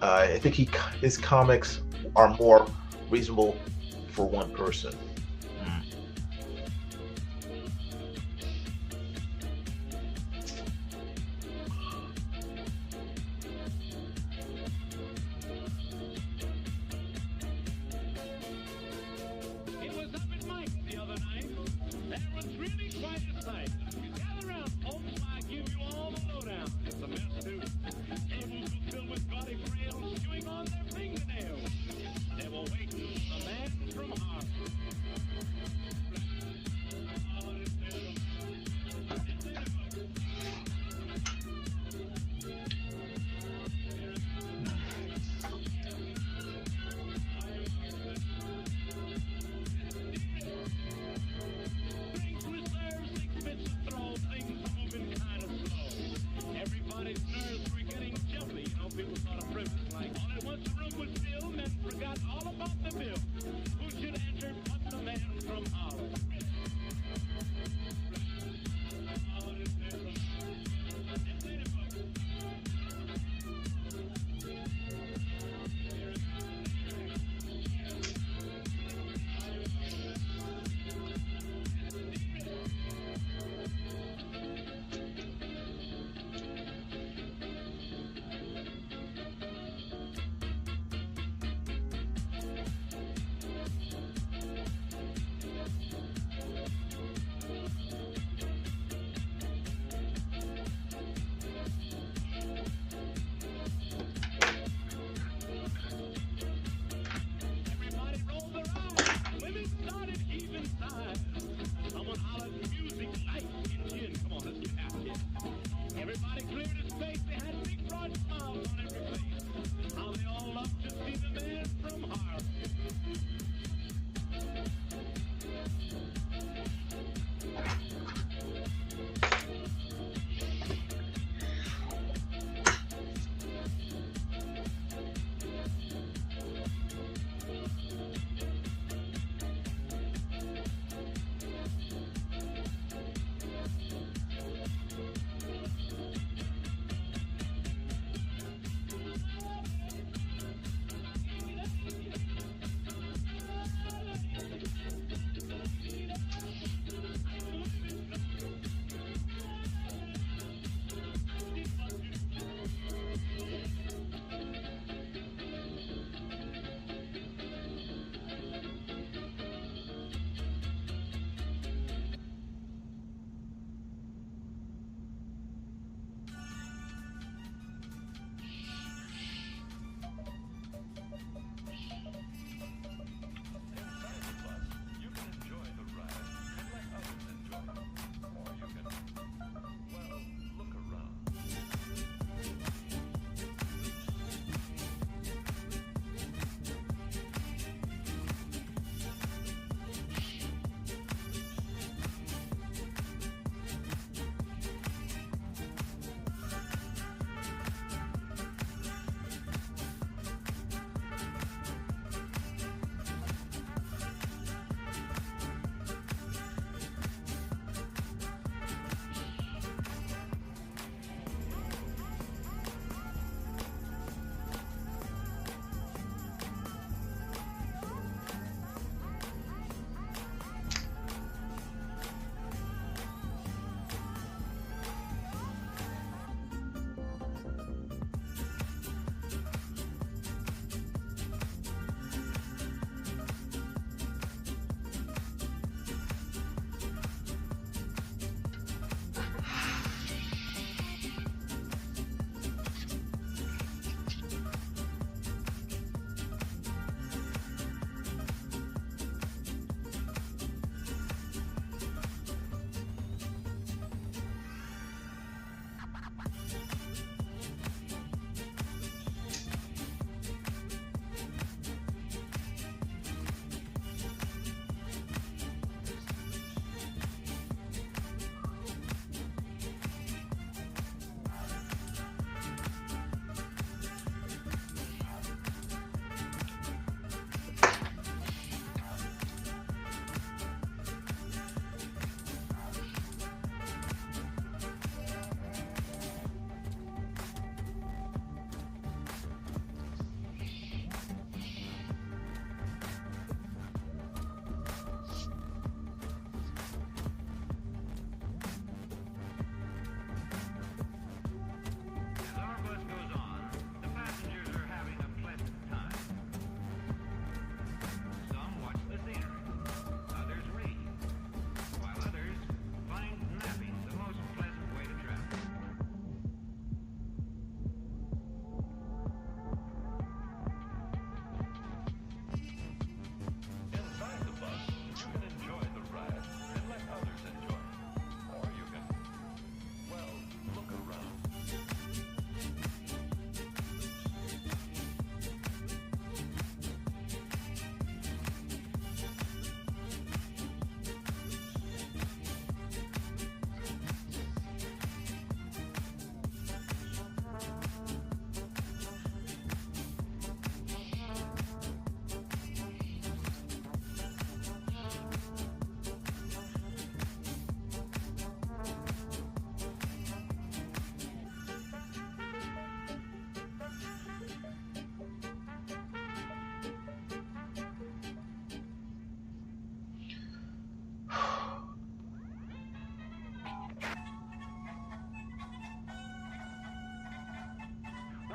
I think his comics are more reasonable for one person. It was up in Mike the other night. That was really quite a sight. Gather round, folks, I give you all the lowdown. It's a mess too. Tables were filled with gaudy frails chewing on their fingernails. They were waiting a man from Harvard.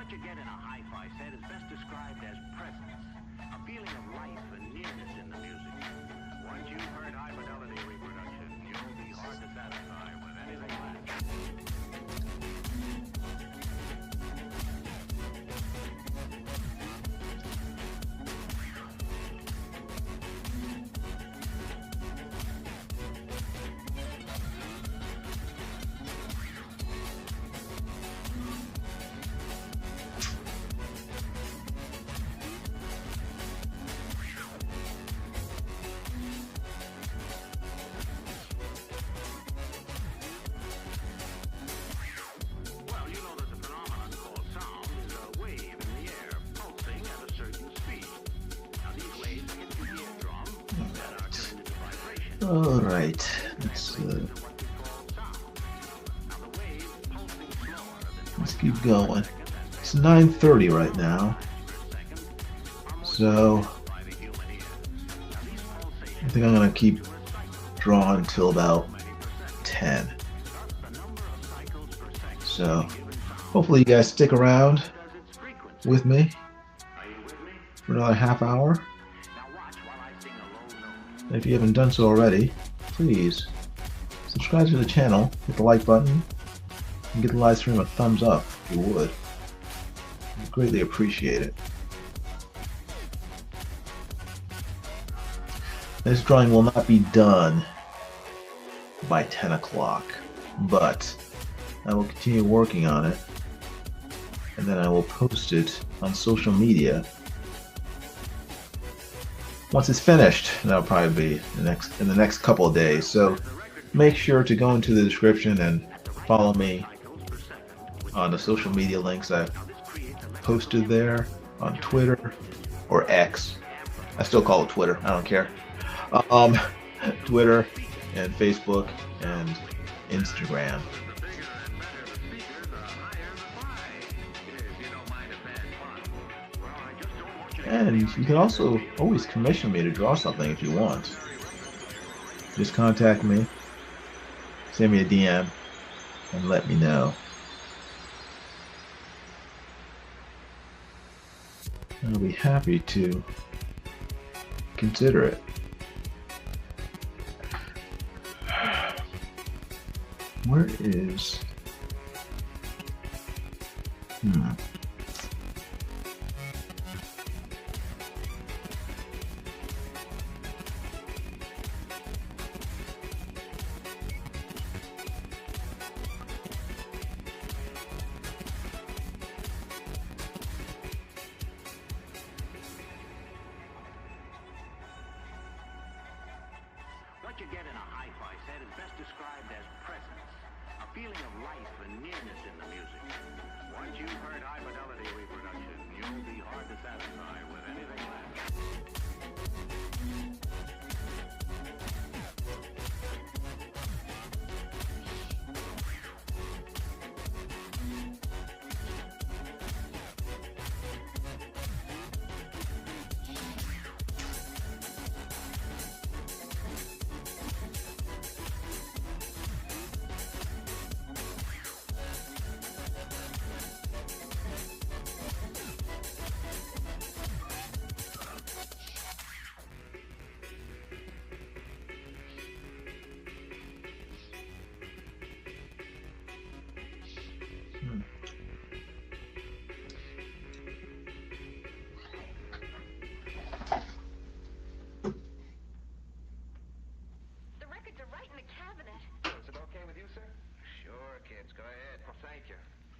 What you get in a hi-fi set is best described as presence, a feeling of life and nearness in the music. Once you've heard high-fidelity reproduction, you'll be hard to satisfy with anything less. All right, let's keep going. It's 9:30 right now, so I think I'm gonna keep drawing until about 10. So hopefully you guys stick around with me for another half hour. If you haven't done so already, please subscribe to the channel, hit the like button, and give the live stream a thumbs up if you would. I'd greatly appreciate it. This drawing will not be done by 10 o'clock, but I will continue working on it, and then I will post it on social media once it's finished. That'll probably be in the next couple of days. So make sure to go into the description and follow me on the social media links I've posted there on Twitter or X. I still call it Twitter. I don't care. Twitter and Facebook and Instagram. And you can also always commission me to draw something if you want. Just contact me, send me a DM, and let me know. I'll be happy to consider it. Where is... What you get in a hi-fi set is best described as presence, a feeling of life and nearness in the music. Once you've heard high-fidelity reproduction, you'll be hard to satisfy with anything less. Go ahead. Well, thank you.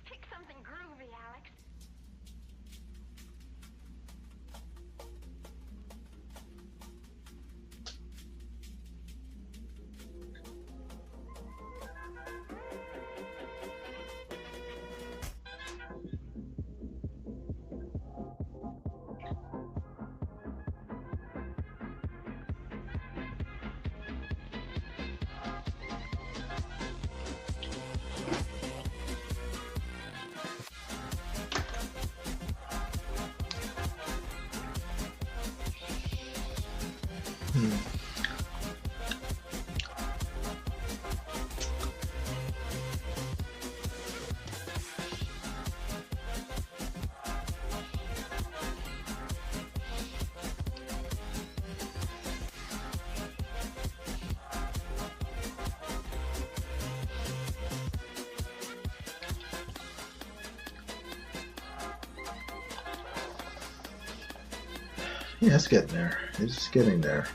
Pick something groovy, Alex. Yeah, it's getting there. It's getting there.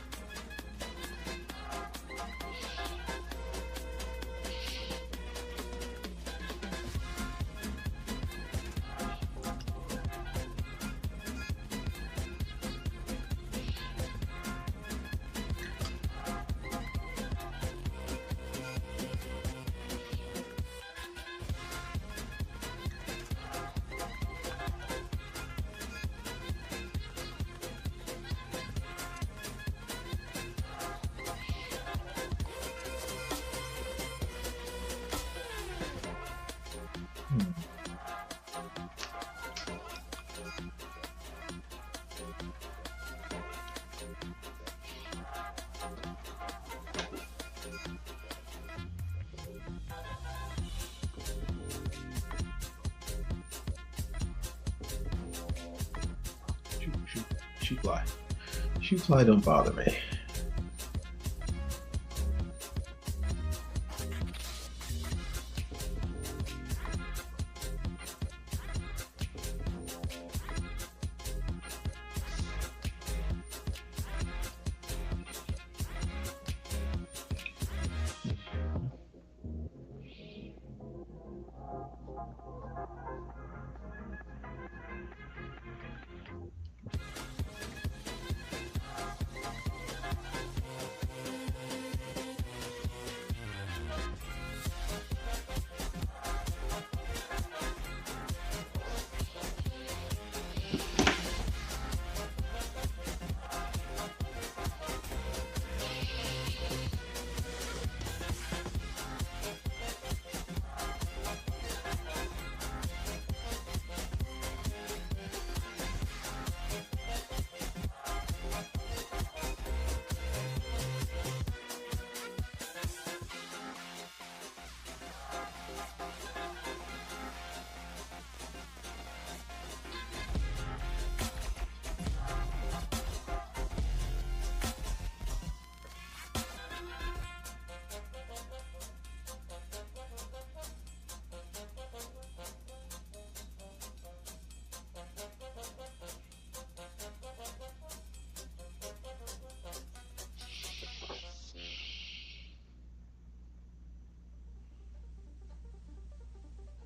Shoot fly. Shoot fly don't bother me.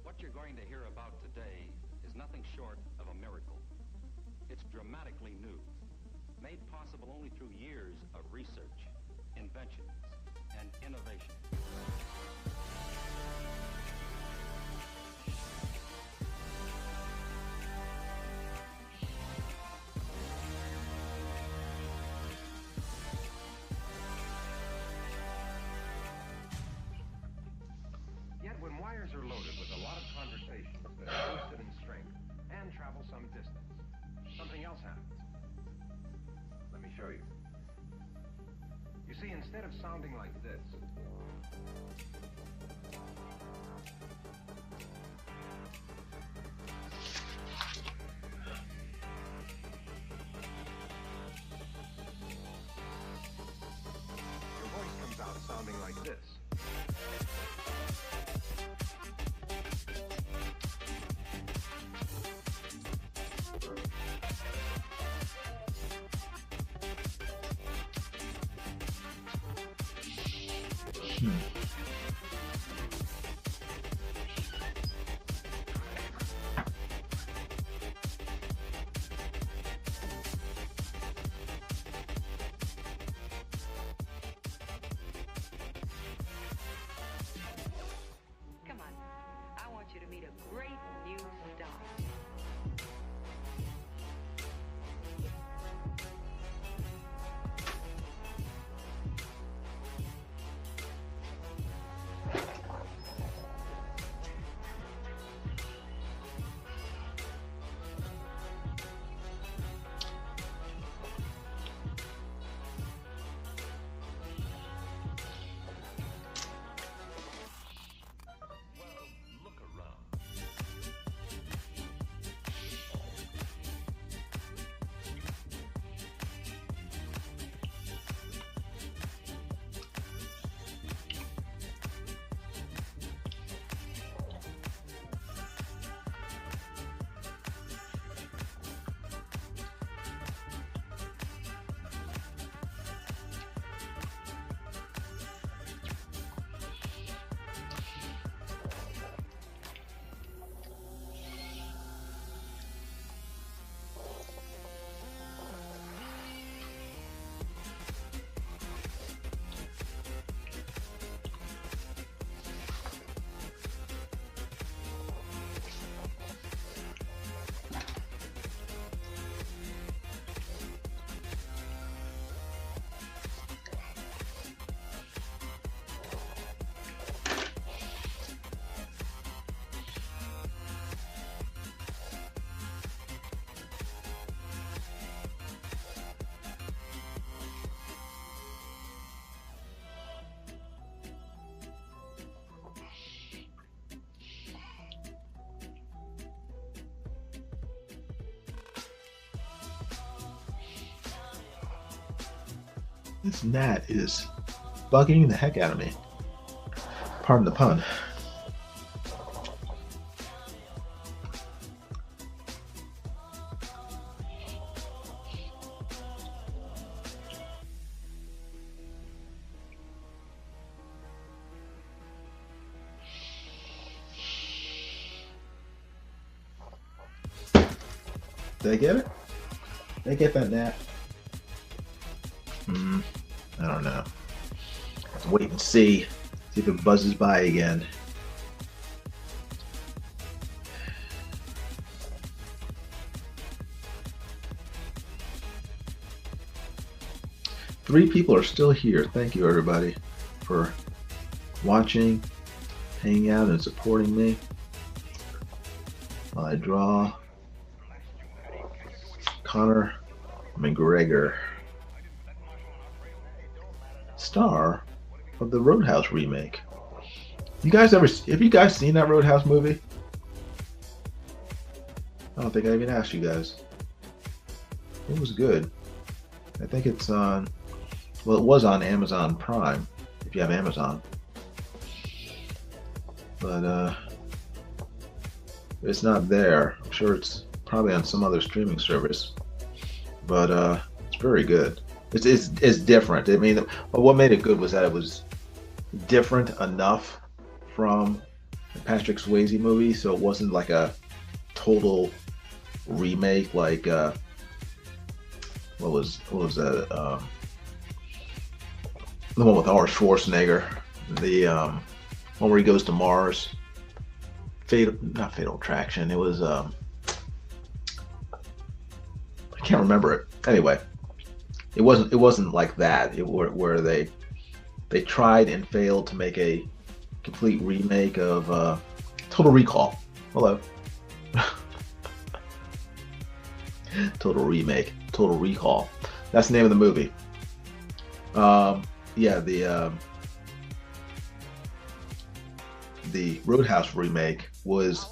What you're going to hear about today is nothing short of a miracle. It's dramatically new, made possible only through years of research, invention, and innovation. Yet when wires are loaded with a lot of conversations that are boosted in strength and travel some distance, something else happens. Let me show you. You see, instead of sounding like this, your voice comes out sounding like this. Come on. I want you to meet a great new star. This gnat is bugging the heck out of me. Pardon the pun. Did I get it? Did I get that gnat? I don't know. Let's wait and see. See if it buzzes by again. Three people are still here. Thank you, everybody, for watching, hanging out, and supporting me while I draw Conor McGregor, star of the Roadhouse remake. Have you guys seen that Roadhouse movie? I don't think I even asked you guys. It was good. I think it's on, well, it was on Amazon Prime, if you have Amazon. But it's not there. I'm sure it's probably on some other streaming service. But it's very good. It's different. I mean, what made it good was that it was different enough from the Patrick Swayze movie, so it wasn't like a total remake like what was that? The one with Arnold Schwarzenegger, the one where he goes to Mars. Not Fatal Attraction. It was I can't remember it. Anyway, it wasn't like that. Where they tried and failed to make a complete remake of Total Recall. Hello. Total remake. Total Recall. That's the name of the movie. Yeah, the Roadhouse remake was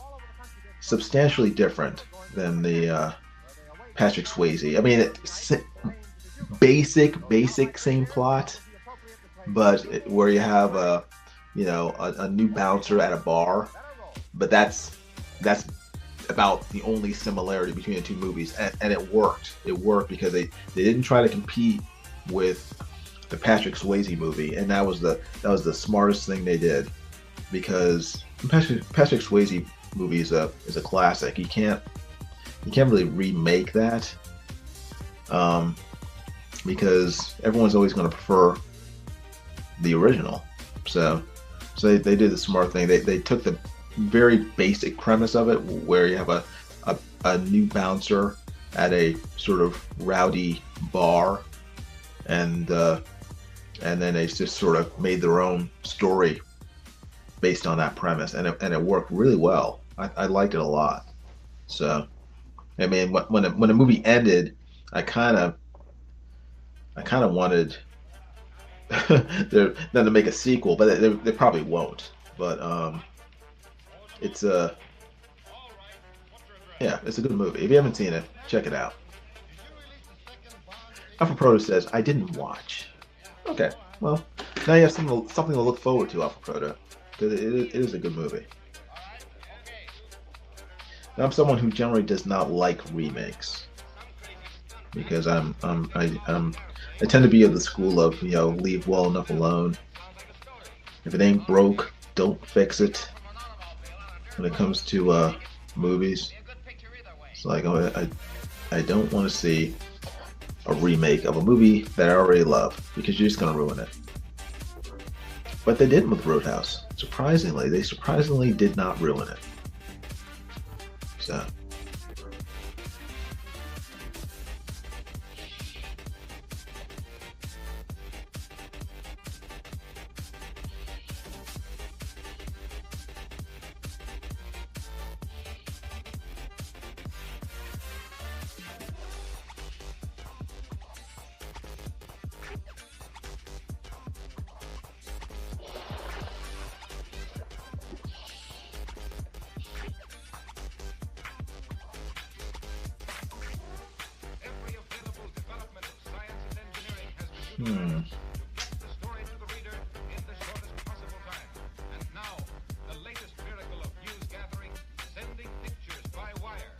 substantially different than the Patrick Swayze. I mean, basic same plot, but where you have a new bouncer at a bar, but that's about the only similarity between the two movies, and it worked. It worked because they didn't try to compete with the Patrick Swayze movie, and that was the smartest thing they did, because Patrick Swayze movie is a classic. You can't really remake that, because everyone's always going to prefer the original. So they did the smart thing. They took the very basic premise of it, where you have a new bouncer at a sort of rowdy bar, and then they just sort of made their own story based on that premise, and it worked really well. I liked it a lot. So, I mean, when the movie ended, I kind of wanted them to make a sequel, but they probably won't. But it's a good movie. If you haven't seen it, check it out. Alpha Proto says, I didn't watch. Okay, well, now you have something to look forward to, Alpha Proto, because it is a good movie. Now, I'm someone who generally does not like remakes, because I tend to be of the school of, leave well enough alone. If it ain't broke, don't fix it. When it comes to movies, it's like, I don't want to see a remake of a movie that I already love, because you're just going to ruin it. But they didn't with Roadhouse. Surprisingly, they did not ruin it. So. Hmm. The story to the reader in the shortest possible time. And now, the latest miracle of news gathering, sending pictures by wire.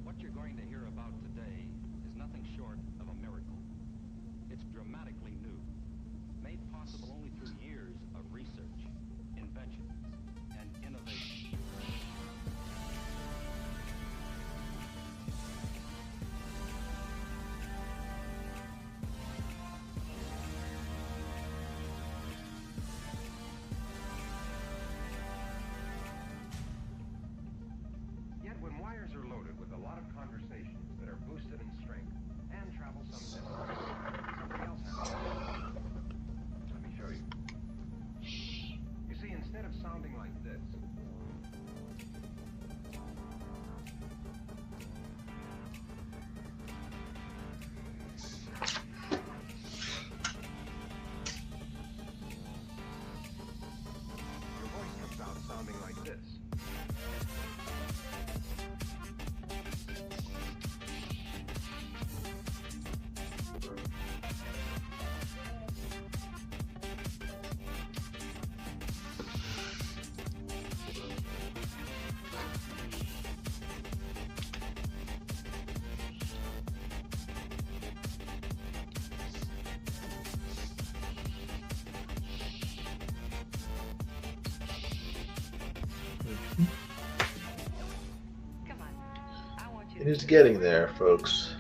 What you're going to hear about today is nothing short of a miracle. It's dramatically new, made possible only through years of research, invention, and innovation. Yet when wires are loaded with a lot of conversations that are boosted in strength and travel some distance, something else happens. Let me show you. You see, instead of sounding like this, your voice comes out sounding like this. It is getting there, folks.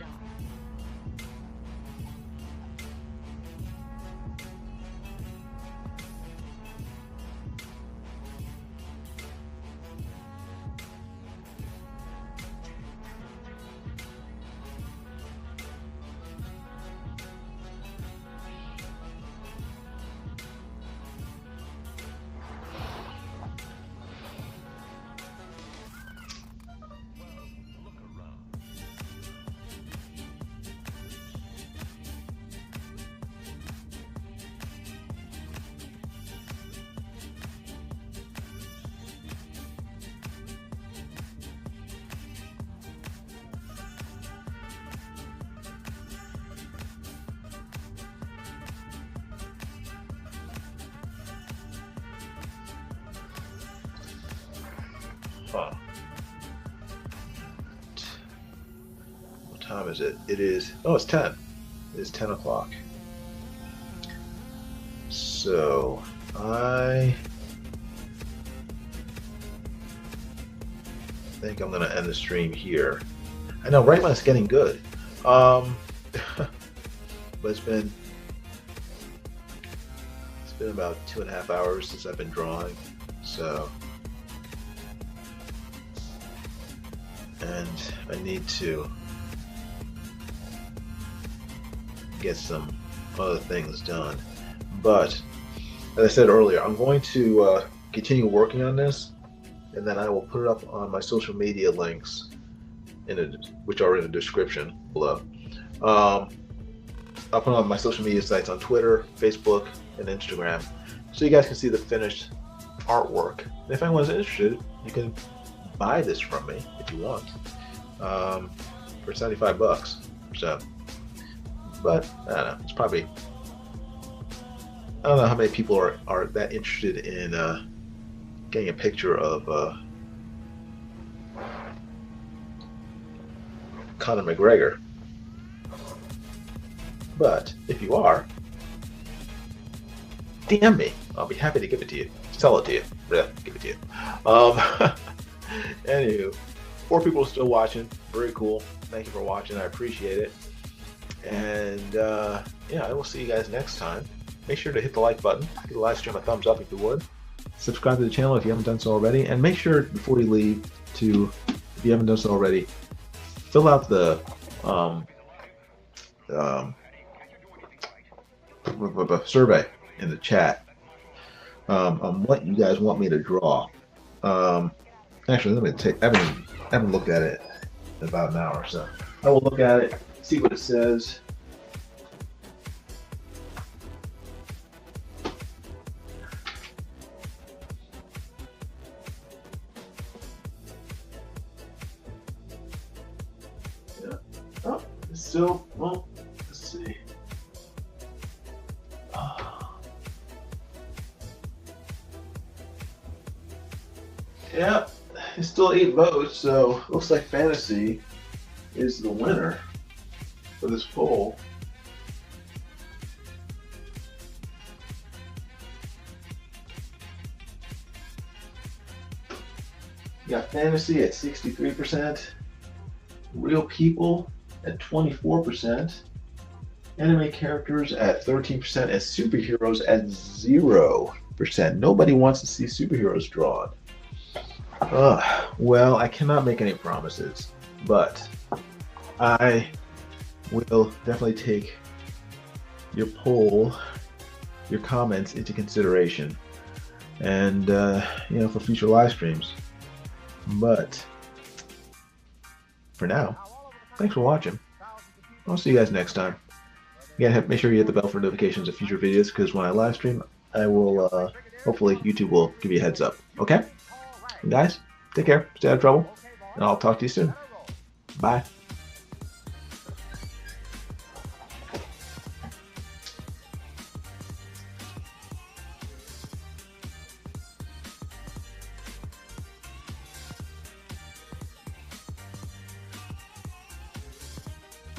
Huh. What time is it? It is, oh, it's 10. It is 10 o'clock. So, I think I'm going to end the stream here. I know, right when it's getting good. But it's been about 2.5 hours since I've been drawing. So, and I need to get some other things done. But as I said earlier, I'm going to continue working on this, and then I will put it up on my social media links, which are in the description below. I'll put it on my social media sites on Twitter, Facebook, and Instagram, so you guys can see the finished artwork. And if anyone's interested, you can buy this from me if you want, for 75 bucks. So, but I don't know, it's probably, I don't know how many people are that interested in getting a picture of Conor McGregor. But if you are, DM me. I'll be happy to give it to you. Sell it to you. Yeah, give it to you. Anywho, 4 people are still watching. Very cool. Thank you for watching. I appreciate it. And yeah, I will see you guys next time. Make sure to hit the like button. Give the live stream a thumbs up if you would. Subscribe to the channel if you haven't done so already. And make sure before you leave to, if you haven't done so already, fill out the survey in the chat on what you guys want me to draw. Actually, let me take. I haven't looked at it in about an hour, so I will look at it, see what it says. Yeah. Oh, it's still, well, let's see. Yeah, It's still 8 votes, so looks like fantasy is the winner for this poll. You got fantasy at 63%, real people at 24%, anime characters at 13%, and superheroes at 0%. Nobody wants to see superheroes drawn. Well, I cannot make any promises, but I will definitely take your poll, your comments into consideration, and for future live streams. But for now, thanks for watching. I'll see you guys next time. Again, make sure you hit the bell for notifications of future videos, because when I live stream, I will hopefully YouTube will give you a heads up. Okay? And guys, take care, stay out of trouble, and I'll talk to you soon. Bye.